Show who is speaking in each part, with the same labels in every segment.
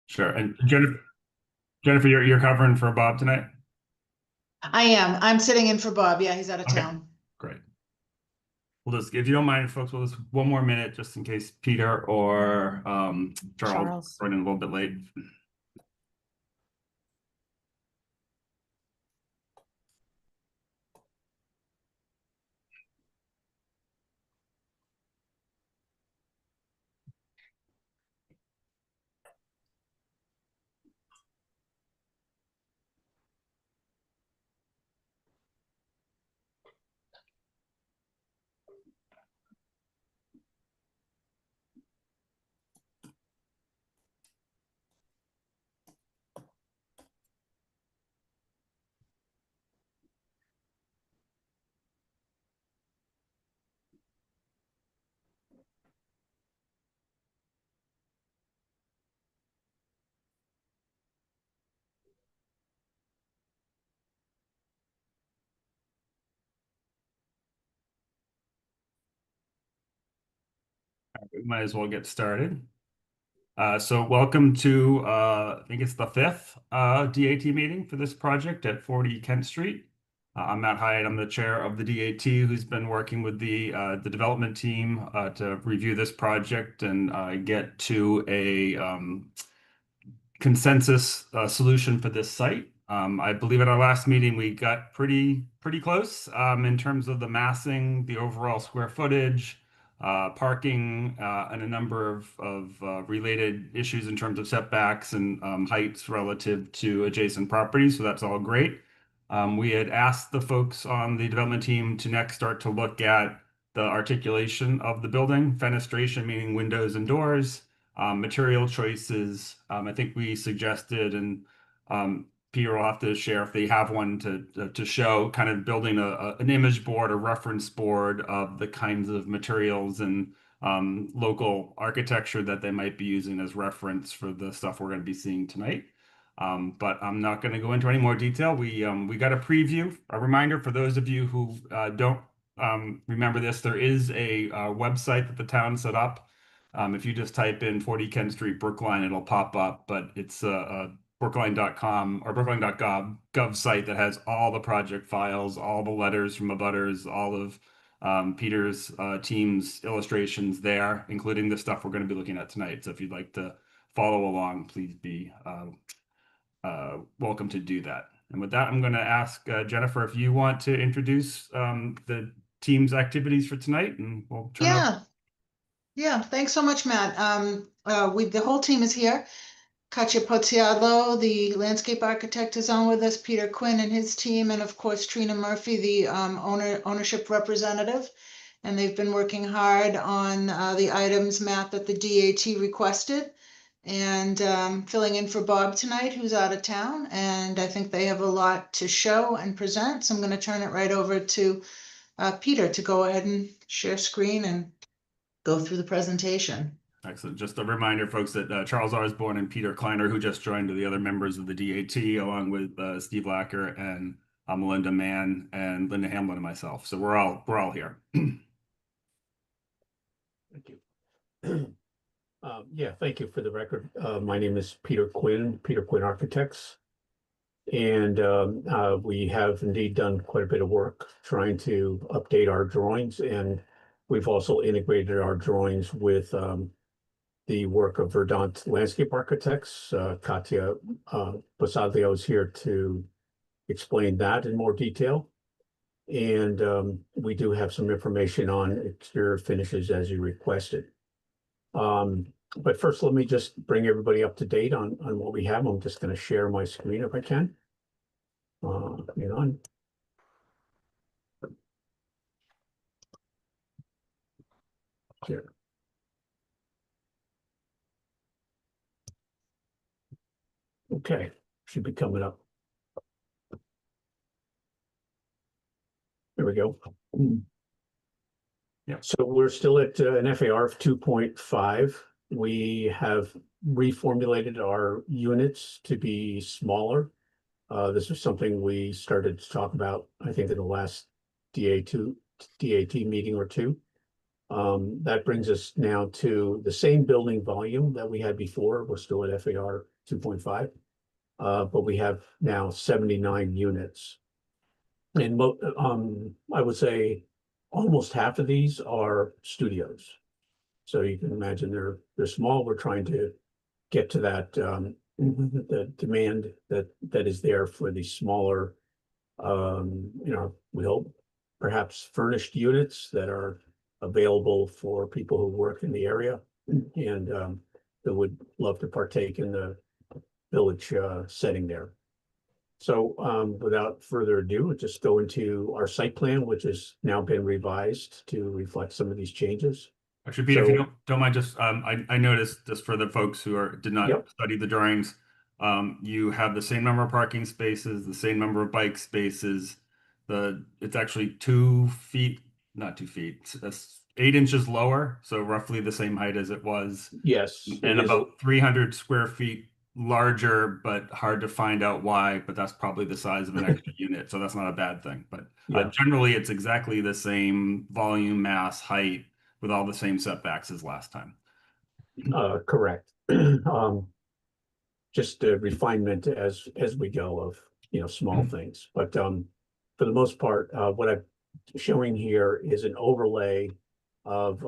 Speaker 1: Sure. And Jennifer, you're covering for Bob tonight?
Speaker 2: I am. I'm sitting in for Bob. Yeah, he's out of
Speaker 1: Okay,
Speaker 2: town.
Speaker 1: great. We'll just, if you don't mind, folks, we'll just one more minute just in case Peter or Charles
Speaker 3: Charles.
Speaker 1: running a little bit late. We might as well get started. So welcome to, I think it's the fifth DAT meeting for this project at 40 Kent Street. I'm Matt Hyatt. I'm the chair of the DAT who's been working with the development team to review this project and get to a consensus solution for this site. I believe at our last meeting we got pretty close in terms of the massing, the overall square footage, parking, and a number of related issues in terms of setbacks and heights relative to adjacent properties. So that's all great. We had asked the folks on the development team to next start to look at the articulation of the building, fenestration, meaning windows and doors, material choices. I think we suggested, and Peter will have to share if they have one to show, kind of building an image board, a reference board of the kinds of materials and local architecture that they might be using as reference for the stuff we're going to be seeing tonight. But I'm not going to go into any more detail. We got a preview, a reminder for those of you who don't remember this. There is a website that the town set up. If you just type in 40 Kent Street, Brookline, it'll pop up, but it's a brookline.com or brookline.gov site that has all the project files, all the letters from abutters, all of Peter's team's illustrations there, including the stuff we're going to be looking at tonight. So if you'd like to follow along, please be welcome to do that. And with that, I'm going to ask Jennifer if you want to introduce the team's activities for tonight, and we'll turn it over.
Speaker 2: Yeah, yeah. Thanks so much, Matt. The whole team is here. Katya Poziadlo, the landscape architect, is on with us. Peter Quinn and his team, and of course Trina Murphy, the ownership representative. And they've been working hard on the items, Matt, that the DAT requested, and filling in for Bob tonight, who's out of town. And I think they have a lot to show and present. So I'm going to turn it right over to Peter to go ahead and share screen and go through the presentation.
Speaker 1: Excellent. Just a reminder, folks, that Charles Osborne and Peter Kleiner, who just joined, are the other members of the DAT, along with Steve Lacker and Melinda Mann and Linda Hamlin and myself. So we're all here.
Speaker 4: Thank you. Yeah, thank you for the record. My name is Peter Quinn Architects. And we have indeed done quite a bit of work trying to update our drawings. And we've also integrated our drawings with the work of Verdant Landscape Architects. Katya Basaglio is here to explain that in more detail. And we do have some information on exterior finishes as you requested. But first, let me just bring everybody up to date on what we have. I'm just going to share my screen if I can. Hang on. Here. Okay, should be coming up. There we go.
Speaker 1: Yeah.
Speaker 4: So we're still at an FAR of 2.5. We have reformulated our units to be smaller. This is something we started to talk about, I think, in the last DAT meeting or two. That brings us now to the same building volume that we had before. We're still at FAR 2.5. But we have now 79 units. And I would say almost half of these are studios. So you can imagine they're small. We're trying to get to that the demand that is there for the smaller, we hope perhaps furnished units that are available for people who work in the area and that would love to partake in the village setting there. So without further ado, we'll just go into our site plan, which has now been revised to reflect some of these changes.
Speaker 1: Actually, Peter, if you
Speaker 4: So,
Speaker 1: don't mind, just I noticed just for the folks who did not
Speaker 4: yep,
Speaker 1: study the drawings, you have the same number of parking spaces, the same number of bike spaces. It's actually 2 feet, not 2 feet, that's 8 inches lower, so roughly the same height as it was,
Speaker 4: yes, it
Speaker 1: and
Speaker 4: is.
Speaker 1: about 300 square feet larger, but hard to find out why. But that's probably the size of an extra unit, so that's not a bad thing. But
Speaker 4: Yeah,
Speaker 1: generally, it's exactly the same volume, mass, height, with all the same setbacks as last time.
Speaker 4: correct. Just a refinement as we go of small things. But for the most part, what I'm showing here is an overlay of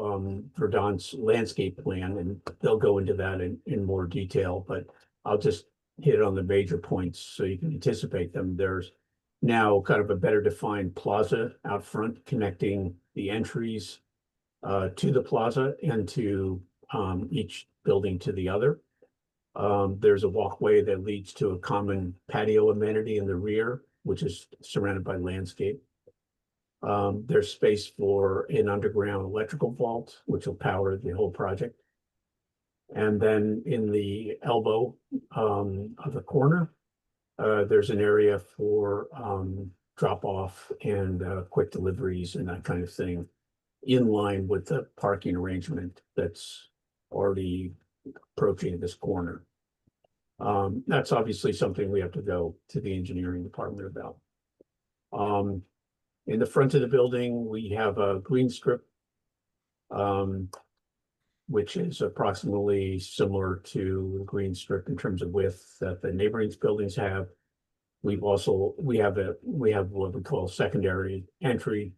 Speaker 4: Verdant's landscape plan, and they'll go into that in more detail. But I'll just hit on the major points so you can anticipate them. There's now kind of a better defined plaza out front connecting the entries to the plaza and to each building to the other. There's a walkway that leads to a common patio amenity in the rear, which is surrounded by landscape. There's space for an underground electrical vault, which will power the whole project. And then in the elbow of the corner, there's an area for drop off and quick deliveries and that kind of thing, in line with the parking arrangement that's already approaching this corner. That's obviously something we have to go to the engineering department about. In the front of the building, we have a green strip, which is approximately similar to the green strip in terms of width that the neighboring buildings have. We have what we call secondary entry.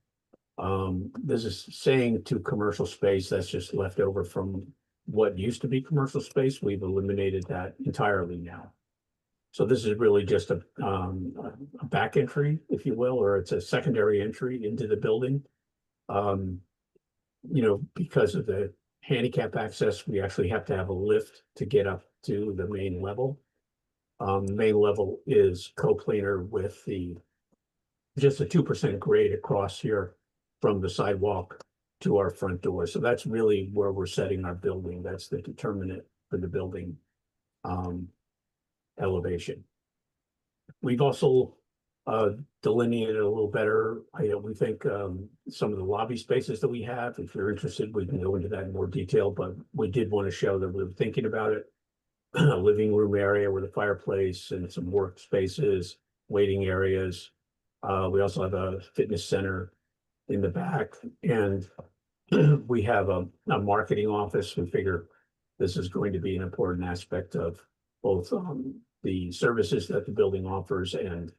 Speaker 4: This is saying to commercial space that's just left over from what used to be commercial space. We've eliminated that entirely now. So this is really just a back entry, if you will, or it's a secondary entry into the building. Because of the handicap access, we actually have to have a lift to get up to the main level. The main level is coplanar with just a 2% grade across here from the sidewalk to our front door. So that's really where we're setting our building. That's the determinant for the building elevation. We've also delineated a little better. We think some of the lobby spaces that we have, if you're interested, we can go into that in more detail, but we did want to show that we were thinking about it. A living room area with a fireplace and some workspaces, waiting areas. We also have a fitness center in the back, and we have a marketing office. We figure this is going to be an important aspect of both the services that the building offers and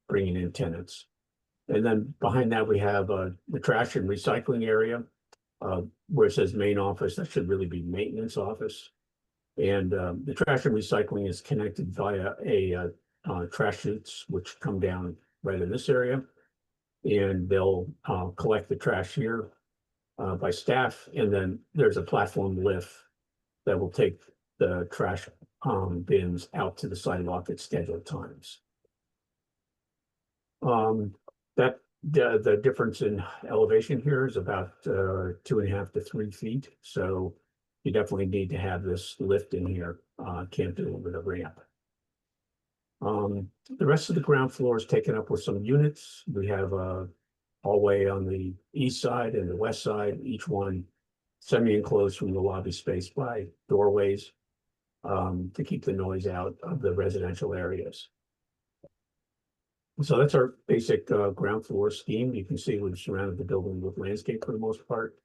Speaker 4: bringing in tenants. And then behind that, we have the trash and recycling area where it says main office. That should really be maintenance office. And the trash and recycling is connected via a trash chutes, which come down right in this area. And they'll collect the trash here by staff. And then there's a platform lift that will take the trash bins out to the sidewalk at scheduled times. The difference in elevation here is about 2.5 to 3 feet. So you definitely need to have this lift in here. Can't do it with a ramp. The rest of the ground floor is taken up with some units. We have a hallway on the east side and the west side, each one semi-enclosed from the lobby space by doorways to keep the noise out of the residential areas. So that's our basic ground floor scheme. You can see we've surrounded the building with landscape for the most part,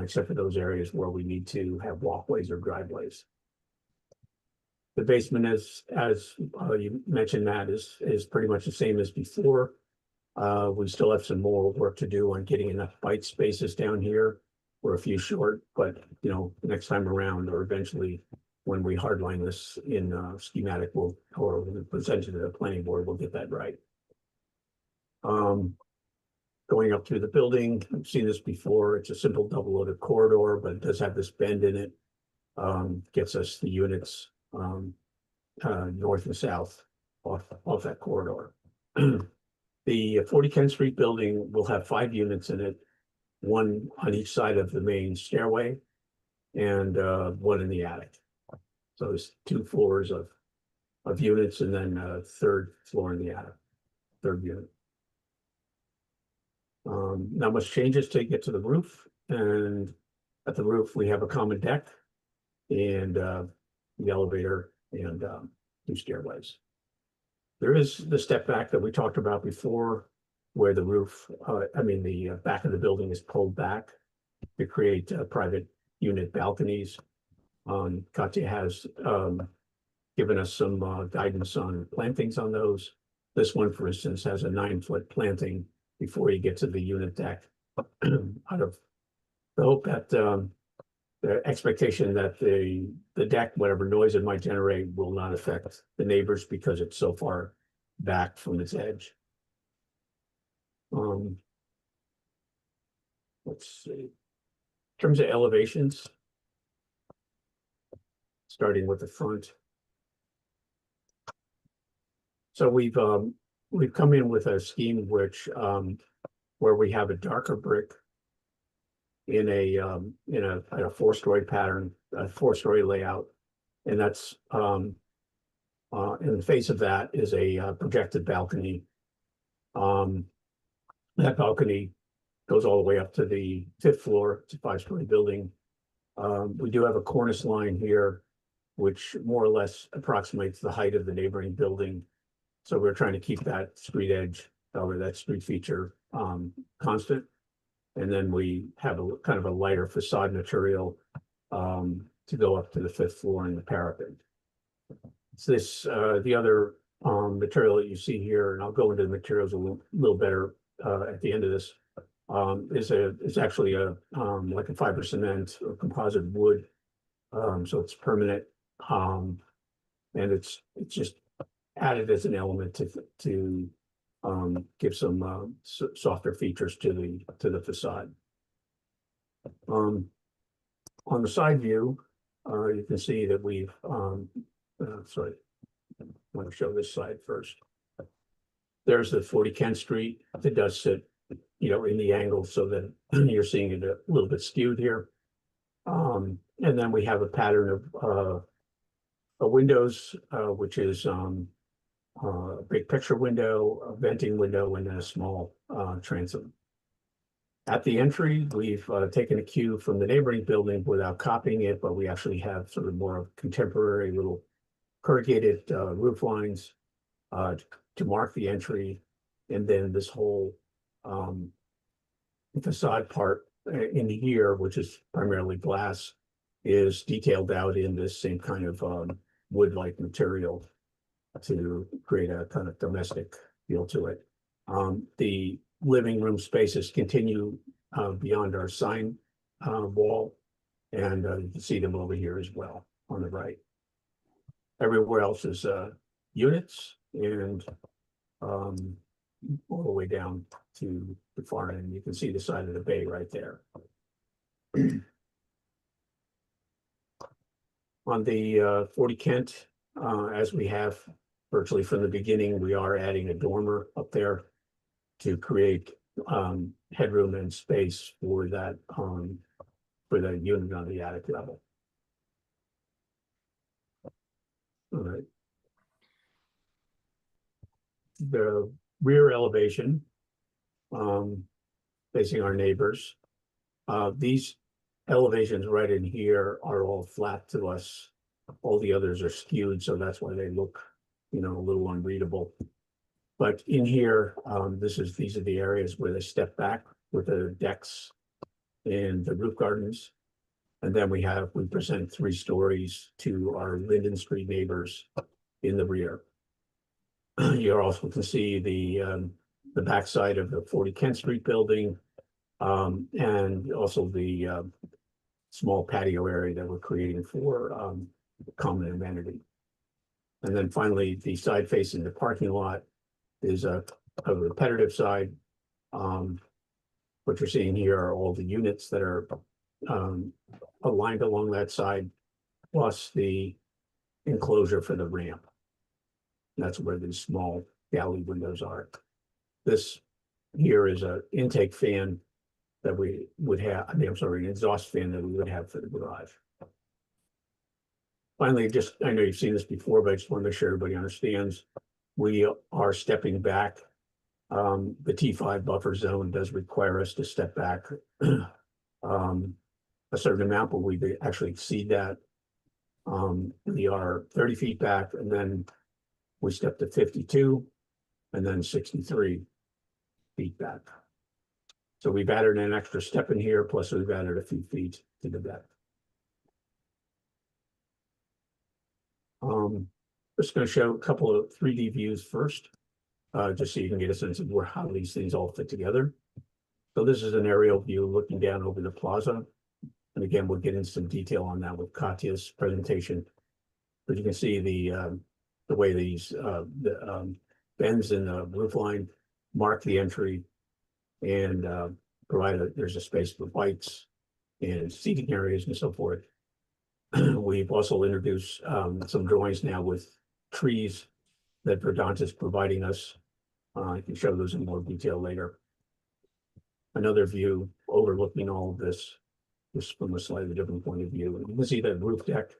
Speaker 4: except for those areas where we need to have walkways or driveways. The basement is, as you mentioned, Matt, is pretty much the same as before. We still have some more work to do on getting enough bite spaces down here. We're a few short, but you know, next time around, or eventually when we hardline this in schematic, or we'll present it to the planning board, we'll get that right. Going up through the building, I've seen this before. It's a simple double-loaded corridor, but it does have this bend in it. Gets us the units north and south off that corridor. The 40 Kent Street building will have 5 units in it, one on each side of the main stairway and one in the attic. So there's 2 floors of units and then a 3rd floor in the attic, 3rd unit. Not much changes to get to the roof, and at the roof we have a common deck and the elevator and 2 stairways. There is the step back that we talked about before, where the roof, the back of the building is pulled back to create private unit balconies. Katya has given us some guidance on plantings on those. This one, for instance, has a 9-foot planting before you get to the unit deck. Out of the hope that the expectation that the deck, whatever noise it might generate, will not affect the neighbors because it's so far back from its edge. Let's see. In terms of elevations, starting with the front. So we've come in with a scheme which where we have a darker brick in a 4-story pattern, a 4-story layout, and that's in the face of that is a projected balcony. That balcony goes all the way up to the 5th floor. It's a 5-story building. We do have a cornice line here, which more or less approximates the height of the neighboring building. So we're trying to keep that street edge or that street feature constant. And then we have a kind of a lighter facade material to go up to the 5th floor in the parapet. So this, the other material that you see here, and I'll go into the materials a little better at the end of this, is actually like a fiber cement or composite wood. So it's permanent, and it's just added as an element to give some softer features to the facade. On the side view, you can see that we've sorry, I want to show this side first. There's the 40 Kent Street. It does sit, you know, in the angle so that you're seeing it a little bit skewed here. And then we have a pattern of windows, which is a big picture window, a venting window, and then a small transom. At the entry, we've taken a cue from the neighboring building without copying it, but we actually have sort of more of contemporary little corrugated roof lines to mark the entry. And then this whole facade part in here, which is primarily glass, is detailed out in this same kind of wood-like material to create a kind of domestic feel to it. The living room spaces continue beyond our sign wall, and you can see them over here as well on the right. Everywhere else is units, and all the way down to the far end. You can see the side of the bay right there. On the 40 Kent, as we have virtually from the beginning, we are adding a dormer up there to create headroom and space for that for the unit on the attic level. All right. The rear elevation facing our neighbors. These elevations right in here are all flat to us. All the others are skewed, so that's why they look, you know, a little unreadable. But in here, these are the areas where they step back with the decks and the roof gardens. And then we present 3 stories to our Linden Street neighbors in the rear. You also can see the backside of the 40 Kent Street building, and also the small patio area that we're creating for common amenity. And then finally, the side facing the parking lot is a repetitive side. What you're seeing here are all the units that are aligned along that side, plus the enclosure for the ramp. That's where these small galley windows are. This here is an intake fan that we would have, I mean, I'm sorry, an exhaust fan that we would have for the garage. Finally, just, I know you've seen this before, but I just want to make sure everybody understands. We are stepping back. The T5 buffer zone does require us to step back a certain amount, but we actually exceed that. We are 30 feet back, and then we step to 52, and then 63 feet back. So we've added an extra step in here, plus we've added a few feet to the deck. Just going to show a couple of 3D views first, just so you can get a sense of how these things all fit together. So this is an aerial view looking down over the plaza. And again, we'll get into some detail on that with Katya's presentation. But you can see the way these bends in the roof line mark the entry and there's a space for bikes and seating areas and so forth. We've also introduced some drawings now with trees that Verdant is providing us. I can show those in more detail later. Another view overlooking all of this, just from a slightly different point of view. You can see that roof deck.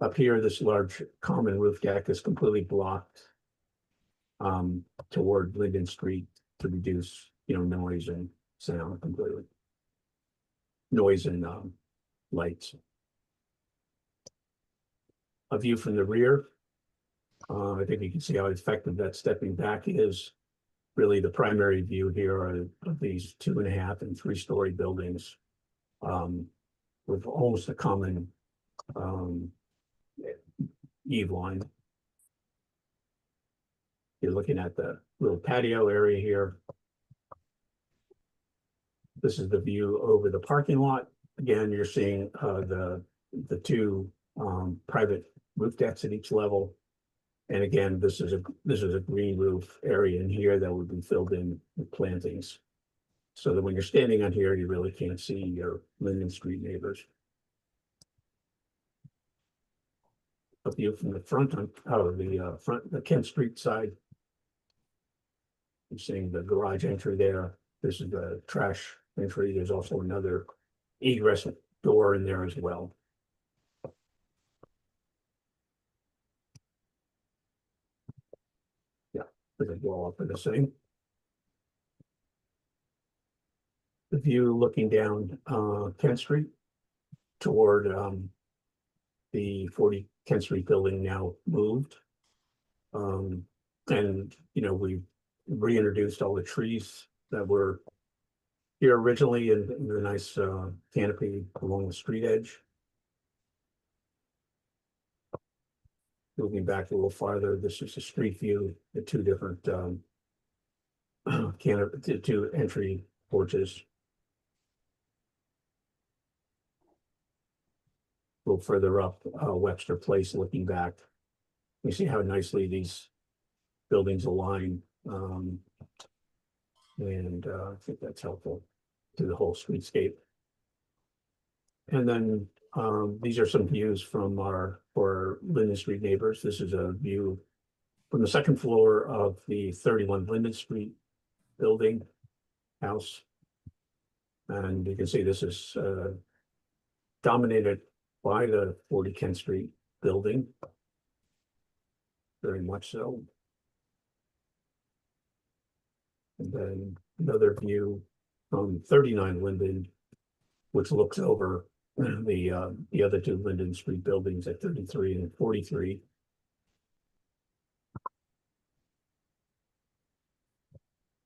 Speaker 4: Up here, this large common roof deck is completely blocked toward Linden Street to reduce, noise and sound completely. Noise and lights. A view from the rear. I think you can see how effective that stepping back is. Really, the primary view here of these 2.5 and 3-story buildings with almost a common eave line. You're looking at the little patio area here. This is the view over the parking lot. Again, you're seeing the 2 private roof decks at each level. And again, this is a green roof area in here that would be filled in with plantings. So that when you're standing on here, you really can't see your Linden Street neighbors. A view from the front the Kent Street side. You're seeing the garage entry there. This is the trash entry. There's also another egress door in there as well. Yeah, there's a wall up for the same. The view looking down Kent Street toward the 40 Kent Street building now moved. And we've reintroduced all the trees that were here originally in the nice canopy along the street edge. Moving back a little farther, this is a street view, the 2 different 2 entry porches. A little further up, Webster Place looking back. You see how nicely these buildings align. And I think that's helpful to the whole streetscape. And then these are some views from for Linden Street neighbors. This is a view from the 2nd floor of the 31 Linden Street building house. And you can see this is dominated by the 40 Kent Street building. Very much so. And then another view from 39 Linden, which looks over the other 2 Linden Street buildings at 33 and 43.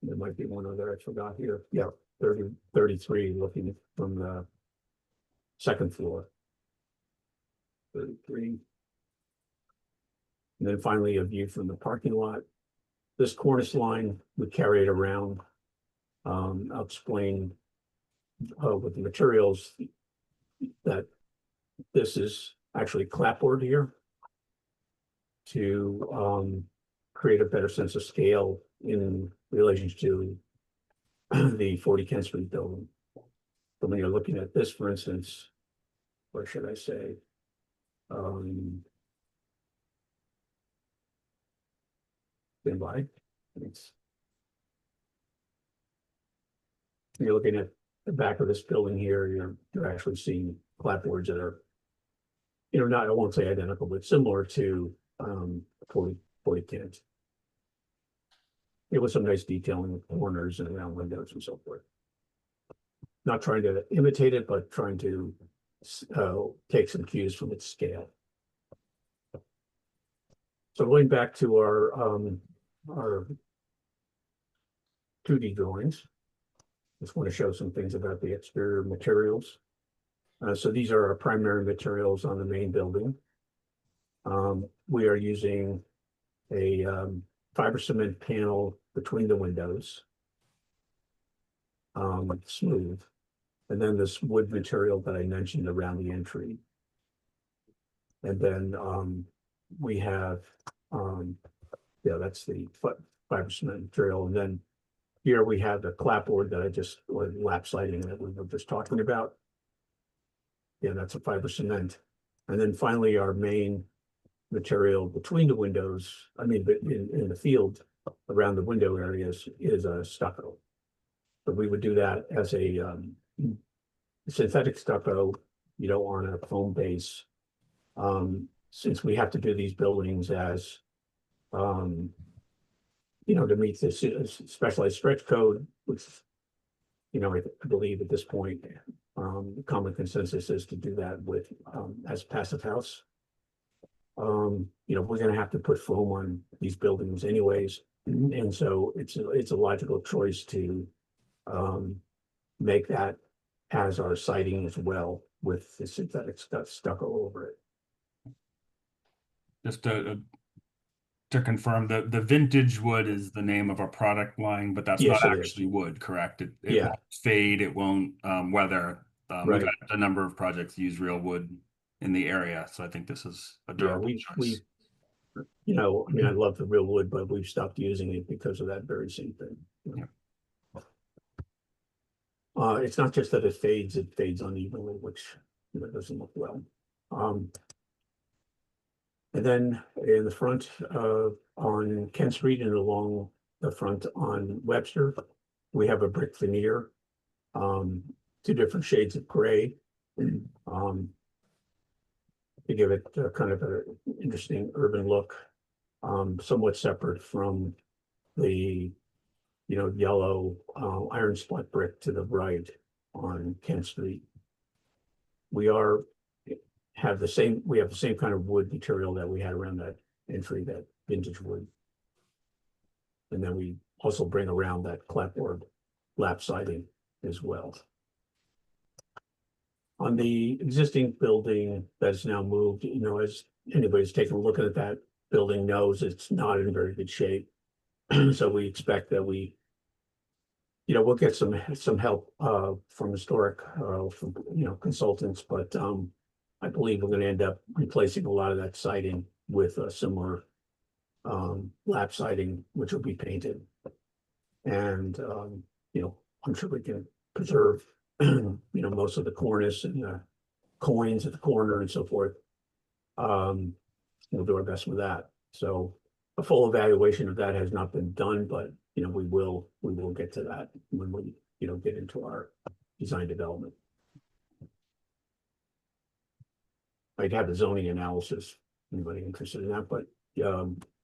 Speaker 4: There might be one other I forgot here. Yeah, 33 looking from the second floor. 33. And then finally, a view from the parking lot. This cornice line, we carry it around. I'll explain with the materials that this is actually clapboard here to create a better sense of scale in relation to the 40 Kent Street building. But when you're looking at this, for instance, what should I say? Stand by. Thanks. You're looking at the back of this building here, you're actually seeing clapboards that are, not, I won't say identical, but similar to 40 Kent. It was some nice detailing with corners and around windows and so forth. Not trying to imitate it, but trying to take some cues from its scale. So going back to our 2D drawings, just want to show some things about the exterior materials. So these are our primary materials on the main building. We are using a fiber cement panel between the windows, smooth, and then this wood material that I mentioned around the entry. And then we have, that's the fiber cement material. And then here we have the clapboard that or lap siding that we were just talking about. Yeah, that's a fiber cement. And then finally, our main material between the windows, in the field around the window areas is a stucco. But we would do that as a synthetic stucco, on a foam base. Since we have to do these buildings as, to meet this specialized stretch code, which, I believe at this point, the common consensus is to do that with as passive house. We're going to have to put foam on these buildings anyways, and so it's a logical choice to make that as our siding as well with the synthetic stuff stucco over it.
Speaker 1: Just to confirm, the vintage wood is the name of a product line, but that's
Speaker 4: Yes,
Speaker 1: not
Speaker 4: it
Speaker 1: actually
Speaker 4: is.
Speaker 1: wood, correct? It
Speaker 4: Yeah.
Speaker 1: won't fade, it won't weather. We've
Speaker 4: Right.
Speaker 1: had a number of projects use real wood in the area, so I think this is a
Speaker 4: Yeah,
Speaker 1: durable
Speaker 4: we
Speaker 1: choice.
Speaker 4: I love the real wood, but we've stopped using it because of that very same thing.
Speaker 1: Yeah.
Speaker 4: It's not just that it fades unevenly, which doesn't look well. And then in the front on Kent Street and along the front on Webster, we have a brick veneer, 2 different shades of gray, to give it kind of an interesting urban look, somewhat separate from the yellow iron spot brick to the right on Kent Street. We have the same kind of wood material that we had around that entry, that vintage wood. And then we also bring around that clapboard lap siding as well. On the existing building that's now moved, as anybody's taken a look at that building knows, it's not in very good shape. So we expect that we'll get some help from historic, from consultants, but I believe we're going to end up replacing a lot of that siding with a similar lap siding, which will be painted. And I'm sure we can preserve most of the cornice and the coins at the corner and so forth. We'll do our best with that. So a full evaluation of that has not been done, but we will get to that when we get into our design development. I'd have the zoning analysis, anybody interested in that, but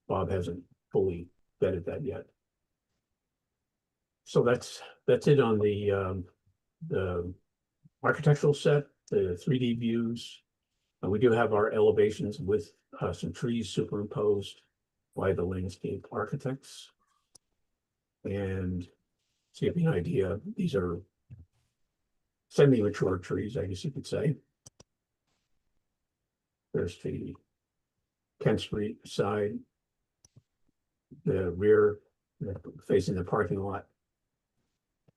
Speaker 4: Bob hasn't fully vetted that yet. So that's it on the architectural set, the 3D views. We do have our elevations with some trees superimposed by the landscape architects. And to give you an idea, these are semi-mature trees, I guess you could say. There's the Kent Street side, the rear facing the parking lot,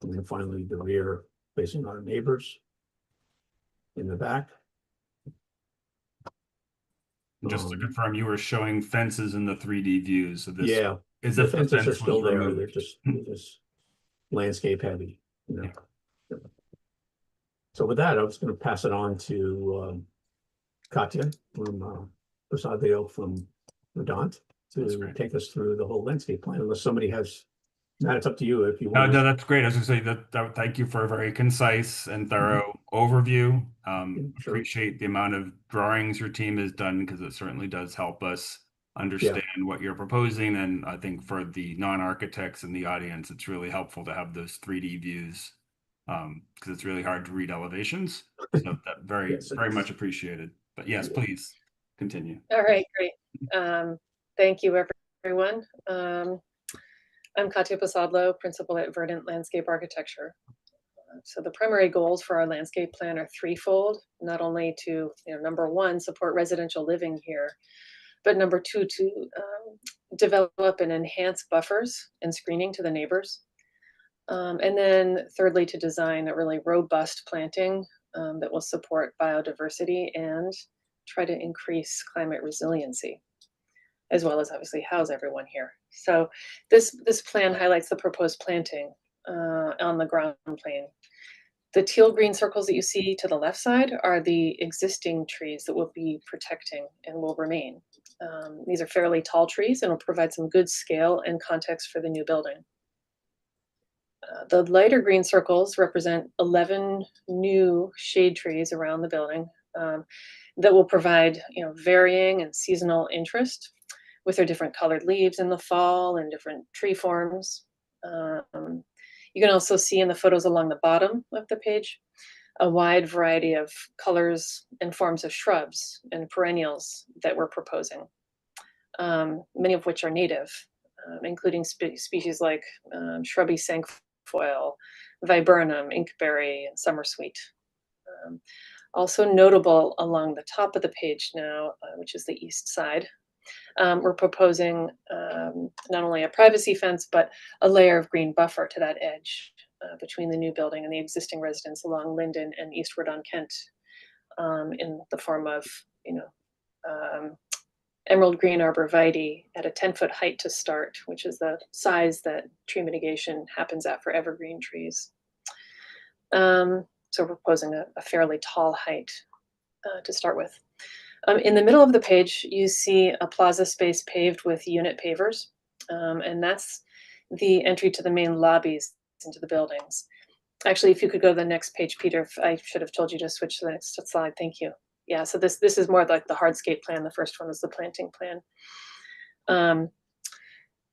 Speaker 4: and then finally the rear facing our neighbors in the back.
Speaker 1: Just to confirm, you were showing fences in the 3D views. So this
Speaker 4: Yeah,
Speaker 1: is
Speaker 4: the
Speaker 1: if the
Speaker 4: fences are
Speaker 1: fence was
Speaker 4: still there.
Speaker 1: removed.
Speaker 4: They're just landscape heavy, you know.
Speaker 1: Yeah.
Speaker 4: So with that, I was going to pass it on to Katya from Posadeo from Verdant to take us through the whole landscape plan. Unless somebody has, Matt, it's up to you if you
Speaker 1: No,
Speaker 4: want
Speaker 1: no,
Speaker 4: to.
Speaker 1: that's great. I was going to say thank you for a very concise and thorough overview.
Speaker 4: Sure.
Speaker 1: Appreciate the amount of drawings your team has done because it certainly does help us understand what you're proposing. And I think for the non-architects in the audience, it's really helpful to have those 3D views because it's really hard to read elevations. So that very much appreciated. But yes, please continue.
Speaker 3: All right, great. Thank you, everyone. I'm Katya Posadlo, principal at Verdant Landscape Architecture. So the primary goals for our landscape plan are threefold, not only to, number one, support residential living here, but number two, to develop and enhance buffers and screening to the neighbors. And then thirdly, to design a really robust planting that will support biodiversity and try to increase climate resiliency, as well as obviously house everyone here. So this plan highlights the proposed planting on the ground plane. The teal green circles that you see to the left side are the existing trees that we'll be protecting and will remain. These are fairly tall trees and will provide some good scale and context for the new building. The lighter green circles represent 11 new shade trees around the building that will provide varying and seasonal interest with their different colored leaves in the fall and different tree forms. You can also see in the photos along the bottom of the page a wide variety of colors and forms of shrubs and perennials that we're proposing, many of which are native, including species like shrubby cinquefoil, viburnum, inkberry, and summer sweet. Also notable along the top of the page now, which is the east side, we're proposing not only a privacy fence, but a layer of green buffer to that edge between the new building and the existing residents along Linden and eastward on Kent, in the form of, emerald green arborvitae at a 10-foot height to start, which is the size that tree mitigation happens at for evergreen trees. So we're proposing a fairly tall height to start with. In the middle of the page, you see a plaza space paved with unit pavers, and that's the entry to the main lobbies into the buildings. Actually, if you could go to the next page, Peter, I should have told you to switch to the next slide. Thank you. Yeah, so this is more like the hardscape plan. The first one is the planting plan.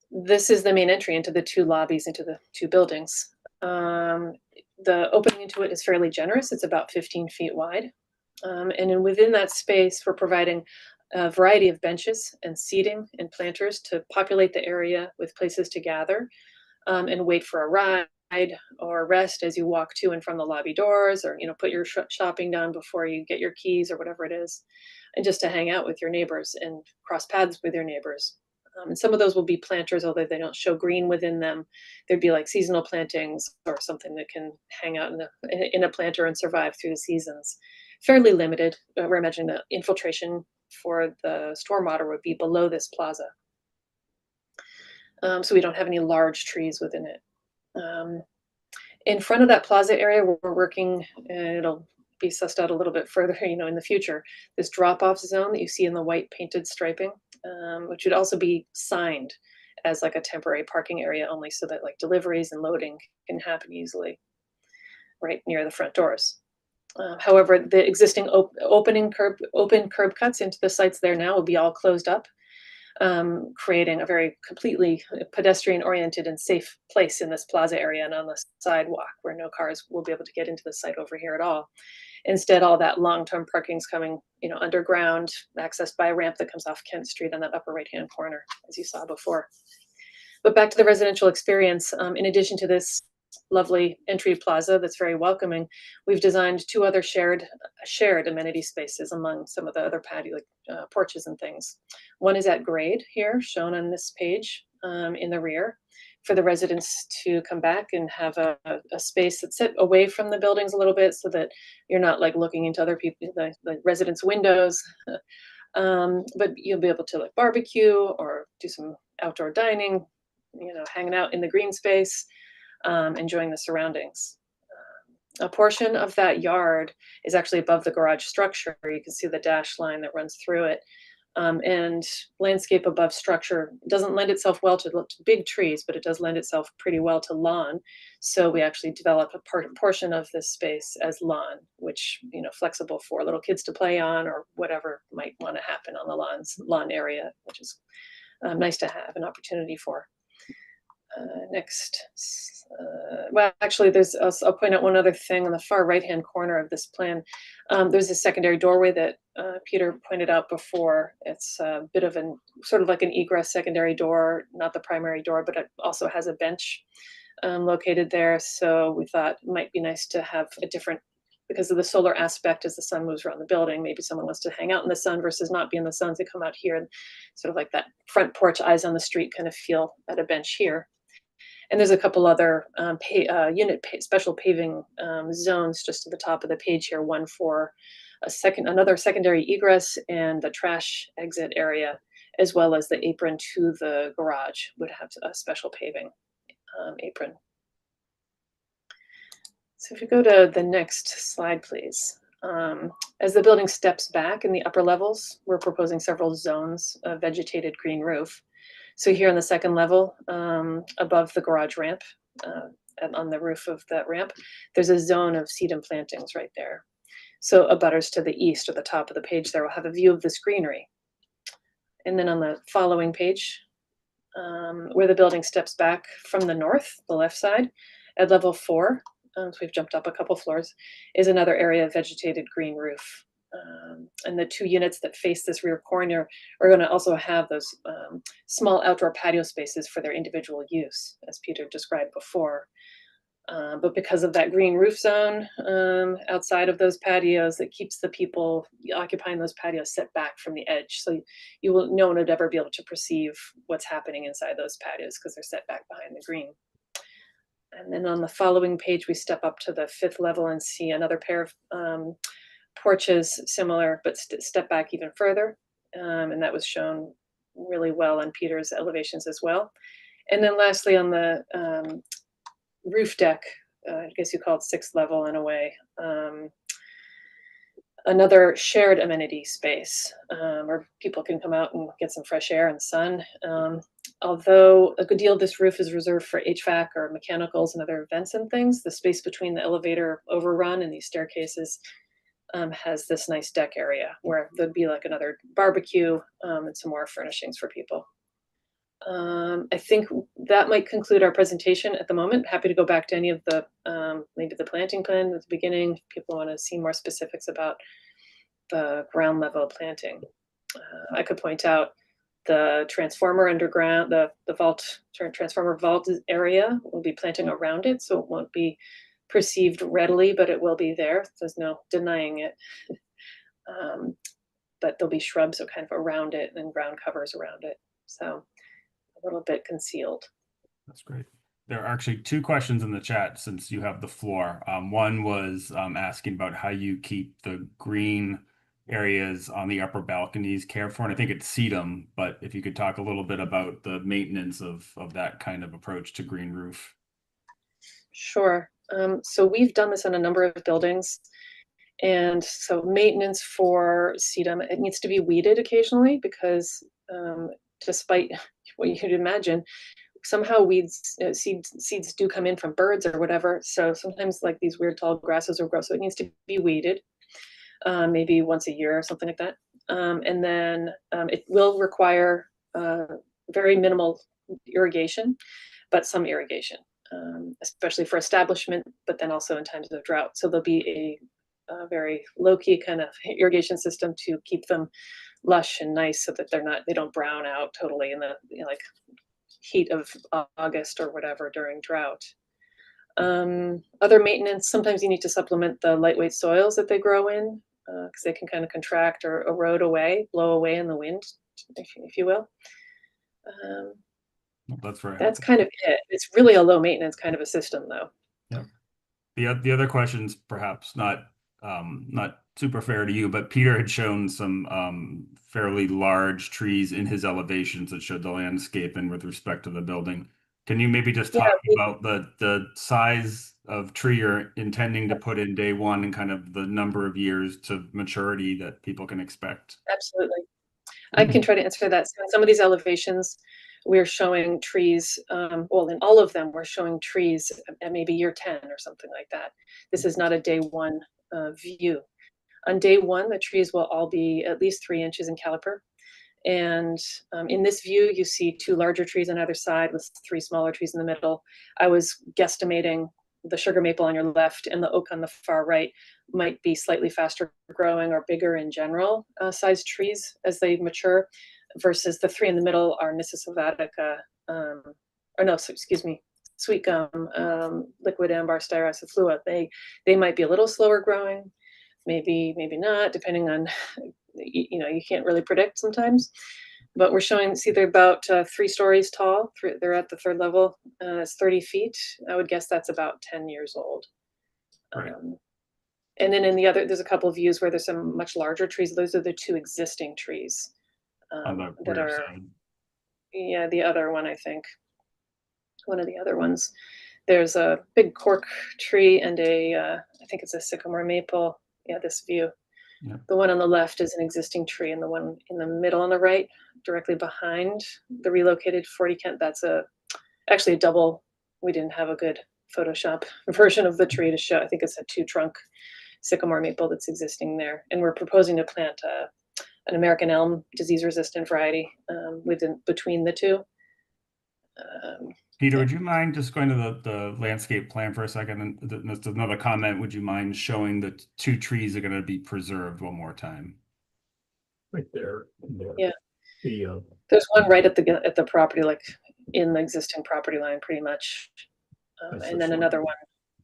Speaker 3: This is the main entry into the two lobbies, into the two buildings. The opening into it is fairly generous. It's about 15 feet wide. And then within that space, we're providing a variety of benches and seating and planters to populate the area with places to gather and wait for a ride or rest as you walk to and from the lobby doors, or put your shopping down before you get your keys or whatever it is, and just to hang out with your neighbors and cross paths with your neighbors. And some of those will be planters, although they don't show green within them. There'd be like seasonal plantings or something that can hang out in a planter and survive through the seasons. Fairly limited. We're imagining the infiltration for the stormwater would be below this plaza. So we don't have any large trees within it. In front of that plaza area, we're working, and it'll be sussed out a little bit further, in the future, this drop-off zone that you see in the white painted striping, which would also be signed as like a temporary parking area only, so that like deliveries and loading can happen easily right near the front doors. However, the existing open curb cuts into the sites there now will be all closed up, creating a very completely pedestrian-oriented and safe place in this plaza area and on the sidewalk where no cars will be able to get into the site over here at all. Instead, all that long-term parking is coming, underground, accessed by a ramp that comes off Kent Street on that upper right-hand corner, as you saw before. But back to the residential experience, in addition to this lovely entry plaza that's very welcoming, we've designed two other shared amenity spaces among some of the other patio, like porches and things. One is at grade here, shown on this page in the rear, for the residents to come back and have a space that's set away from the buildings a little bit, so that you're not like looking into other people, the residents' windows. But you'll be able to like barbecue or do some outdoor dining, hanging out in the green space, enjoying the surroundings. A portion of that yard is actually above the garage structure. You can see the dash line that runs through it. And landscape above structure doesn't lend itself well to big trees, but it does lend itself pretty well to lawn. So we actually developed a portion of this space as lawn, which, flexible for little kids to play on or whatever might want to happen on the lawn area, which is nice to have an opportunity for. Next. Well, actually, I'll point out one other thing on the far right-hand corner of this plan. There's a secondary doorway that Peter pointed out before. It's a bit of sort of like an egress secondary door, not the primary door, but it also has a bench located there. So we thought it might be nice to have a different, because of the solar aspect as the sun moves around the building. Maybe someone wants to hang out in the sun versus not be in the sun. So they come out here and sort of like that front porch, eyes on the street kind of feel at a bench here. And there's a couple other special paving zones just at the top of the page here. One for another secondary egress and the trash exit area, as well as the apron to the garage would have a special paving apron. So if you go to the next slide, please. As the building steps back in the upper levels, we're proposing several zones of vegetated green roof. So here on the second level, above the garage ramp, and on the roof of that ramp, there's a zone of sedum plantings right there. So abutters to the east at the top of the page there will have a view of this greenery. And then on the following page, where the building steps back from the north, the left side, at level 4, so we've jumped up a couple floors, is another area of vegetated green roof. And the two units that face this rear corner are going to also have those small outdoor patio spaces for their individual use, as Peter described before. But because of that green roof zone outside of those patios, it keeps the people occupying those patios set back from the edge. So no one would ever be able to perceive what's happening inside those patios because they're set back behind the green. And then on the following page, we step up to the 5th level and see another pair of porches similar, but step back even further. And that was shown really well on Peter's elevations as well. And then lastly, on the roof deck, I guess you call it 6th level in a way, another shared amenity space where people can come out and get some fresh air and sun. Although a good deal of this roof is reserved for HVAC or mechanicals and other vents and things, the space between the elevator overrun and these staircases has this nice deck area where there'd be like another barbecue and some more furnishings for people. I think that might conclude our presentation at the moment. Happy to go back to any of the, maybe the planting plan at the beginning, if people want to see more specifics about the ground level planting. I could point out the transformer underground, the vault, transformer vault area, we'll be planting around it, so it won't be perceived readily, but it will be there. There's no denying it. But there'll be shrubs kind of around it and ground covers around it. So a little bit concealed.
Speaker 1: That's great. There are actually 2 questions in the chat since you have the floor. One was asking about how you keep the green areas on the upper balconies cared for, and I think it's sedum, but if you could talk a little bit about the maintenance of that kind of approach to green roof.
Speaker 3: Sure. So we've done this on a number of buildings. And so maintenance for sedum, it needs to be weeded occasionally because despite what you could imagine, somehow seeds do come in from birds or whatever. So sometimes like these weird tall grasses will grow. So it needs to be weeded maybe once a year or something like that. And then it will require very minimal irrigation, but some irrigation, especially for establishment, but then also in times of drought. So there'll be a very low-key kind of irrigation system to keep them lush and nice so that they don't brown out totally in the like heat of August or whatever during drought. Other maintenance, sometimes you need to supplement the lightweight soils that they grow in, because they can kind of contract or erode away, blow away in the wind, if you will. Um,
Speaker 1: Well, that's very
Speaker 3: that's
Speaker 1: helpful.
Speaker 3: kind of it. It's really a low maintenance kind of a system, though.
Speaker 1: Yeah. The other questions, perhaps not super fair to you, but Peter had shown some fairly large trees in his elevations that showed the landscape and with respect to the building. Can you maybe just
Speaker 3: Yeah,
Speaker 1: talk about the size of tree you're intending to put in day one and kind of the number of years to maturity that people can expect?
Speaker 3: absolutely. I can try to answer that. So in some of these elevations, we're showing trees, well, in all of them, we're showing trees at maybe year 10 or something like that. This is not a day one view. On day one, the trees will all be at least 3 inches in caliper. And in this view, you see 2 larger trees on either side with 3 smaller trees in the middle. I was guesstimating the sugar maple on your left and the oak on the far right might be slightly faster growing or bigger in general sized trees as they mature, versus the 3 in the middle are Nyssa sylvatica, or no, excuse me, sweet gum, liquid ambar styrus afflua. They might be a little slower growing, maybe not, depending on you can't really predict sometimes. But we're showing, see, they're about 3 stories tall. They're at the 3rd level. It's 30 feet. I would guess that's about 10 years old.
Speaker 1: Right.
Speaker 3: And then in the other, there's a couple of views where there's some much larger trees. Those are the 2 existing trees
Speaker 1: On the
Speaker 3: that
Speaker 1: rear
Speaker 3: are,
Speaker 1: side.
Speaker 3: yeah, the other one, I think. One of the other ones. There's a big cork tree and I think it's a sycamore maple. Yeah, this view.
Speaker 1: Yeah.
Speaker 3: The one on the left is an existing tree, and the one in the middle on the right, directly behind the relocated 40 Kent, that's actually a double. We didn't have a good Photoshop version of the tree to show. I think it's a 2-trunk sycamore maple that's existing there. And we're proposing to plant an American elm disease-resistant variety within between the 2.
Speaker 1: Peter,
Speaker 3: Yeah.
Speaker 1: would you mind just going to the landscape plan for a second? And just another comment, would you mind showing the 2 trees are going to be preserved one more time?
Speaker 4: Right there.
Speaker 3: Yeah.
Speaker 4: The
Speaker 3: There's one right at the property, like in the existing property line, pretty much. And then another one.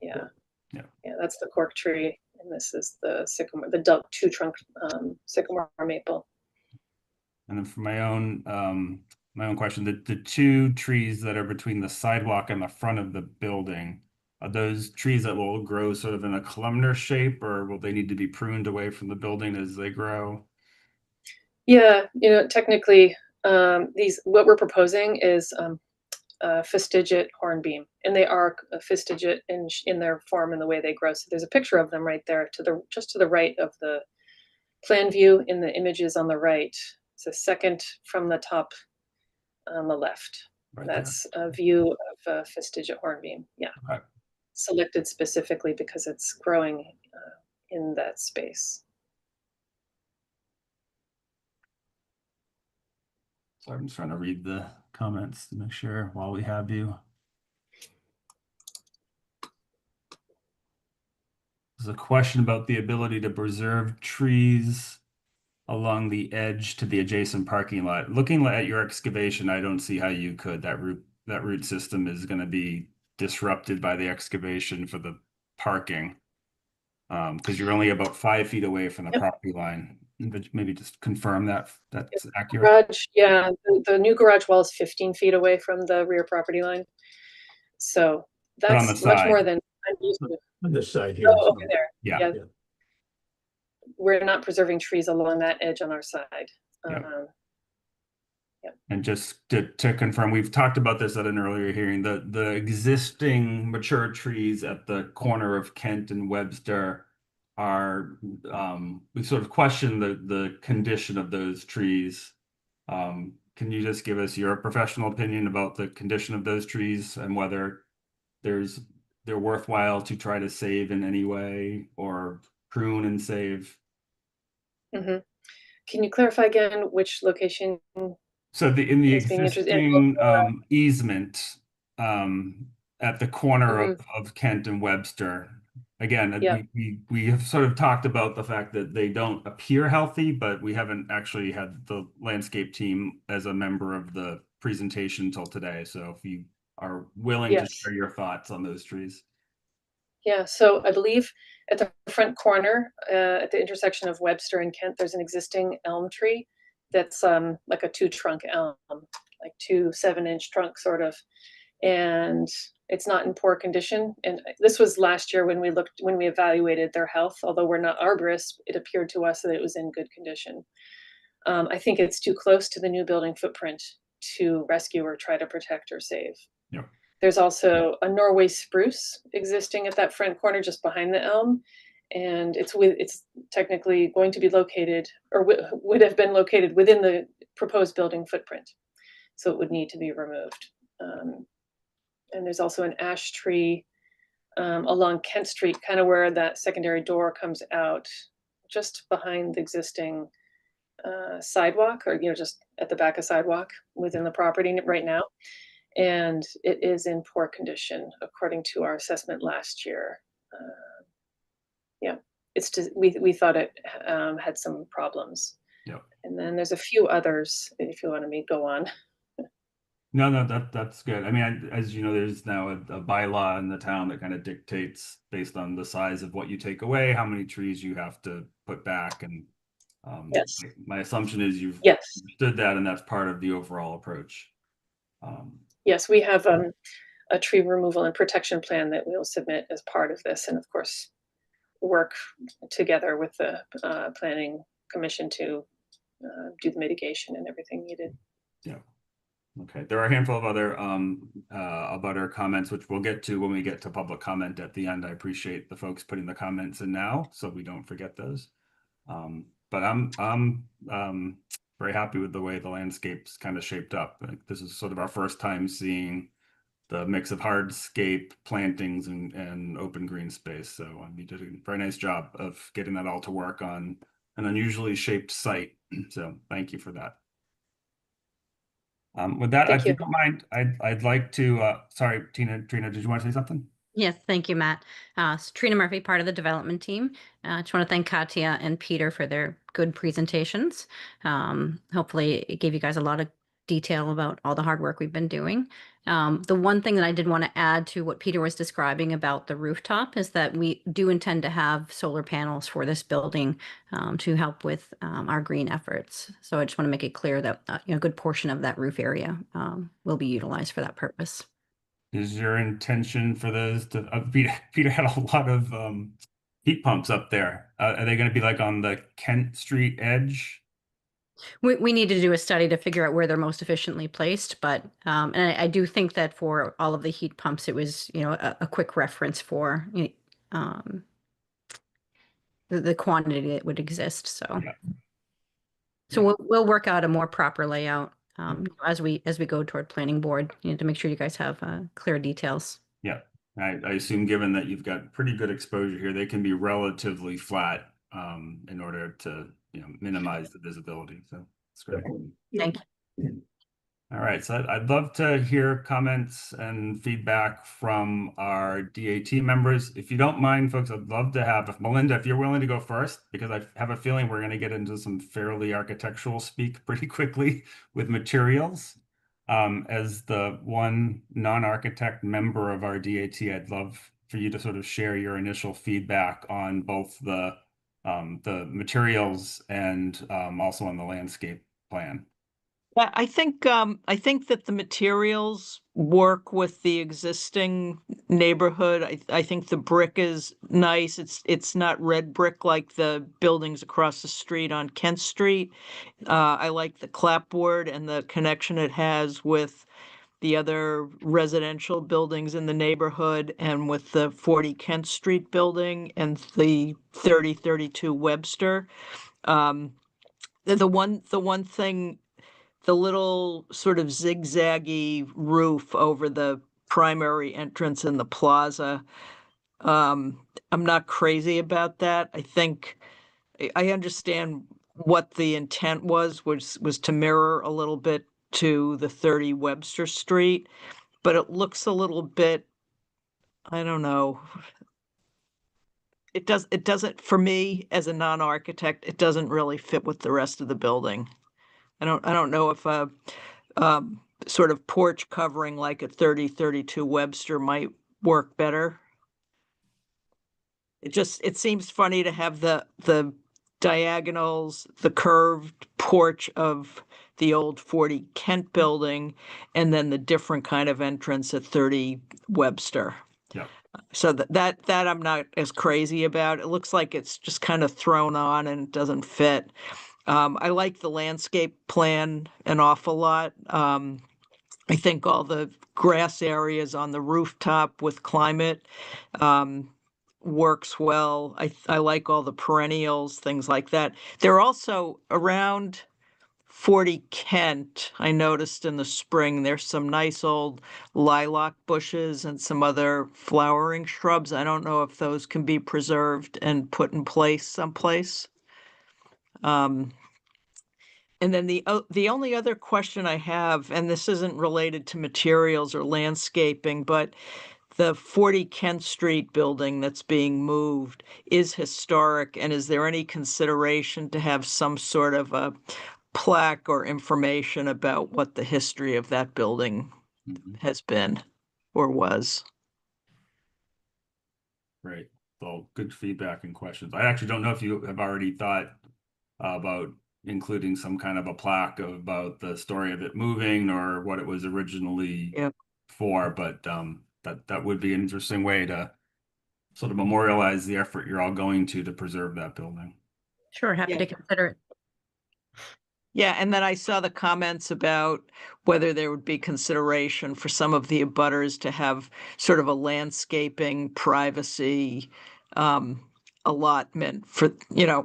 Speaker 3: Yeah.
Speaker 1: Yeah.
Speaker 3: Yeah, that's the cork tree, and this is the sycamore, the 2-trunk sycamore maple.
Speaker 1: And then for my own question, the 2 trees that are between the sidewalk and the front of the building, are those trees that will grow sort of in a columnar shape, or will they need to be pruned away from the building as they grow?
Speaker 3: Yeah, technically, what we're proposing is fastigiate hornbeam, and they are fastigiate in their form and the way they grow. So there's a picture of them right there just to the right of the plan view. In the images on the right, it's a second from the top on the left.
Speaker 1: Right
Speaker 3: That's a view of fastigiate hornbeam. Yeah.
Speaker 1: Okay.
Speaker 3: Selected specifically because it's growing in that space.
Speaker 1: So I'm just trying to read the comments to make sure while we have you. There's a question about the ability to preserve trees along the edge to the adjacent parking lot. Looking at your excavation, I don't see how you could. That root system is going to be disrupted by the excavation for the parking, because you're only about 5 feet away from the
Speaker 3: Yep.
Speaker 1: property line. Maybe just confirm that's accurate.
Speaker 3: Garage, yeah, the new garage wall is 15 feet away from the rear property line. So
Speaker 1: But on the
Speaker 3: that's much
Speaker 1: side.
Speaker 3: more than I'm used to.
Speaker 4: on this side here.
Speaker 3: Oh, okay, there.
Speaker 1: Yeah.
Speaker 3: Yeah. We're not preserving trees along that edge on our side.
Speaker 1: Yep.
Speaker 3: Yep.
Speaker 1: And just to confirm, we've talked about this at an earlier hearing, the existing mature trees at the corner of Kent and Webster are, we sort of question the condition of those trees. Can you just give us your professional opinion about the condition of those trees and whether they're worthwhile to try to save in any way or prune and save?
Speaker 3: Mm-hmm. Can you clarify again which location?
Speaker 1: So in the
Speaker 3: He's being interested in.
Speaker 1: existing easement at the corner
Speaker 3: Mhm.
Speaker 1: of Kent and Webster, again,
Speaker 3: Yeah.
Speaker 1: we have sort of talked about the fact that they don't appear healthy, but we haven't actually had the landscape team as a member of the presentation till today. So if you are willing to
Speaker 3: Yes.
Speaker 1: share your thoughts on those trees.
Speaker 3: Yeah, so I believe at the front corner, at the intersection of Webster and Kent, there's an existing elm tree that's like a two trunk elm, like two 7-inch trunks sort of, and it's not in poor condition. And this was last year when we evaluated their health. Although we're not arborists, it appeared to us that it was in good condition. I think it's too close to the new building footprint to rescue or try to protect or save.
Speaker 1: Yeah.
Speaker 3: There's also a Norway spruce existing at that front corner just behind the elm, and it's technically going to be located or would have been located within the proposed building footprint, so it would need to be removed. And there's also an ash tree along Kent Street, kind of where that secondary door comes out, just behind the existing sidewalk, or just at the back of sidewalk within the property right now. And it is in poor condition according to our assessment last year. Yeah, it's just we thought it had some problems.
Speaker 1: Yep.
Speaker 3: And then there's a few others if you want me to go on.
Speaker 1: No, that's good. I mean, as you know, there's now a bylaw in the town that kind of dictates based on the size of what you take away, how many trees you have to put back. And
Speaker 3: Yes.
Speaker 1: my assumption is you've
Speaker 3: Yes.
Speaker 1: understood that, and that's part of the overall approach.
Speaker 3: Yes, we have a tree removal and protection plan that we'll submit as part of this, and of course, work together with the planning commission to do the mitigation and everything needed.
Speaker 1: Yeah. Okay. There are a handful of other abutter comments, which we'll get to when we get to public comment at the end. I appreciate the folks putting the comments in now, so we don't forget those. But I'm very happy with the way the landscape's kind of shaped up. Like, this is sort of our first time seeing the mix of hardscape, plantings, and open green space. So you did a very nice job of getting that all to work on an unusually shaped site. So thank you for that. With that,
Speaker 3: Thank
Speaker 1: if you
Speaker 3: you.
Speaker 1: don't mind, I'd like to, sorry, Trina, did you want to say something?
Speaker 5: Yes, thank you, Matt. So Trina Murphy, part of the development team. I just want to thank Katya and Peter for their good presentations. Hopefully it gave you guys a lot of detail about all the hard work we've been doing. The one thing that I did want to add to what Peter was describing about the rooftop is that we do intend to have solar panels for this building to help with our green efforts. So I just want to make it clear that a good portion of that roof area will be utilized for that purpose.
Speaker 1: Is your intention for those to, Peter had a lot of heat pumps up there. Are they going to be like on the Kent Street edge?
Speaker 5: We need to do a study to figure out where they're most efficiently placed, but and I do think that for all of the heat pumps, it was a quick reference for the quantity that would exist. So
Speaker 1: Yeah.
Speaker 5: so we'll work out a more proper layout as we go toward planning board, to make sure you guys have clear details.
Speaker 1: Yeah. I assume given that you've got pretty good exposure here, they can be relatively flat in order to minimize the visibility. So that's great.
Speaker 5: Thank you.
Speaker 1: All right, so I'd love to hear comments and feedback from our DAT members. If you don't mind, folks, I'd love to have, Melinda, if you're willing to go first, because I have a feeling we're going to get into some fairly architectural speak pretty quickly with materials. As the one non-architect member of our DAT, I'd love for you to sort of share your initial feedback on both the materials and also on the landscape plan.
Speaker 6: Yeah, I think that the materials work with the existing neighborhood. I think the brick is nice. It's not red brick like the buildings across the street on Kent Street. I like the clapboard and the connection it has with the other residential buildings in the neighborhood and with the 40 Kent Street building and the 3032 Webster. The one thing, the little sort of zigzaggy roof over the primary entrance in the plaza. I'm not crazy about that. I think I understand what the intent was to mirror a little bit to the 30 Webster Street, but it looks a little bit, I don't know. It doesn't, for me as a non-architect, it doesn't really fit with the rest of the building. I don't know if sort of porch covering like a 3032 Webster might work better. it seems funny to have the diagonals, the curved porch of the old 40 Kent building, and then the different kind of entrance at 30 Webster.
Speaker 1: Yeah.
Speaker 6: So that I'm not as crazy about. It looks like it's just kind of thrown on and doesn't fit. I like the landscape plan an awful lot. I think all the grass areas on the rooftop with climate works well. I like all the perennials, things like that. They're also around 40 Kent. I noticed in the spring there's some nice old lilac bushes and some other flowering shrubs. I don't know if those can be preserved and put in place someplace. And then the only other question I have, and this isn't related to materials or landscaping, but the 40 Kent Street building that's being moved is historic, and is there any consideration to have some sort of a plaque or information about what the history of that building has been or was?
Speaker 1: Great. So good feedback and questions. I actually don't know if you have already thought about including some kind of a plaque about the story of it moving or what it was originally
Speaker 6: Yep.
Speaker 1: for, but that would be an interesting way to sort of memorialize the effort you're all going to preserve that building.
Speaker 5: Sure, happy
Speaker 6: Yeah.
Speaker 5: to consider it.
Speaker 6: Yeah, and then I saw the comments about whether there would be consideration for some of the abutters to have sort of a landscaping privacy allotment for,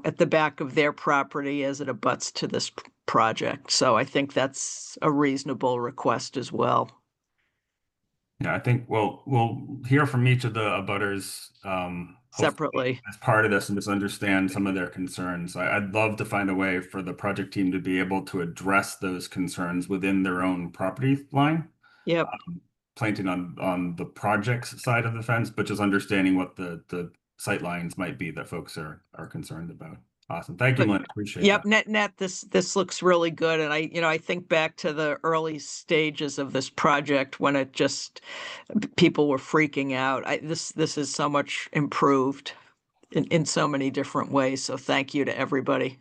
Speaker 6: at the back of their property as it abuts to this project. So I think that's a reasonable request as well.
Speaker 1: Yeah, I think we'll hear from each of the abutters hopefully
Speaker 6: Separately.
Speaker 1: as part of this and just understand some of their concerns. I'd love to find a way for the project team to be able to address those concerns within their own property line.
Speaker 6: Yep.
Speaker 1: Planting on the project's side of the fence, but just understanding what the sight lines might be that folks are concerned about. Awesome. Thank you,
Speaker 6: But-
Speaker 1: Lynn. Appreciate
Speaker 6: Yep,
Speaker 1: that.
Speaker 6: net, this looks really good. And I think back to the early stages of this project when it just, people were freaking out. This is so much improved in so many different ways. So thank you to everybody.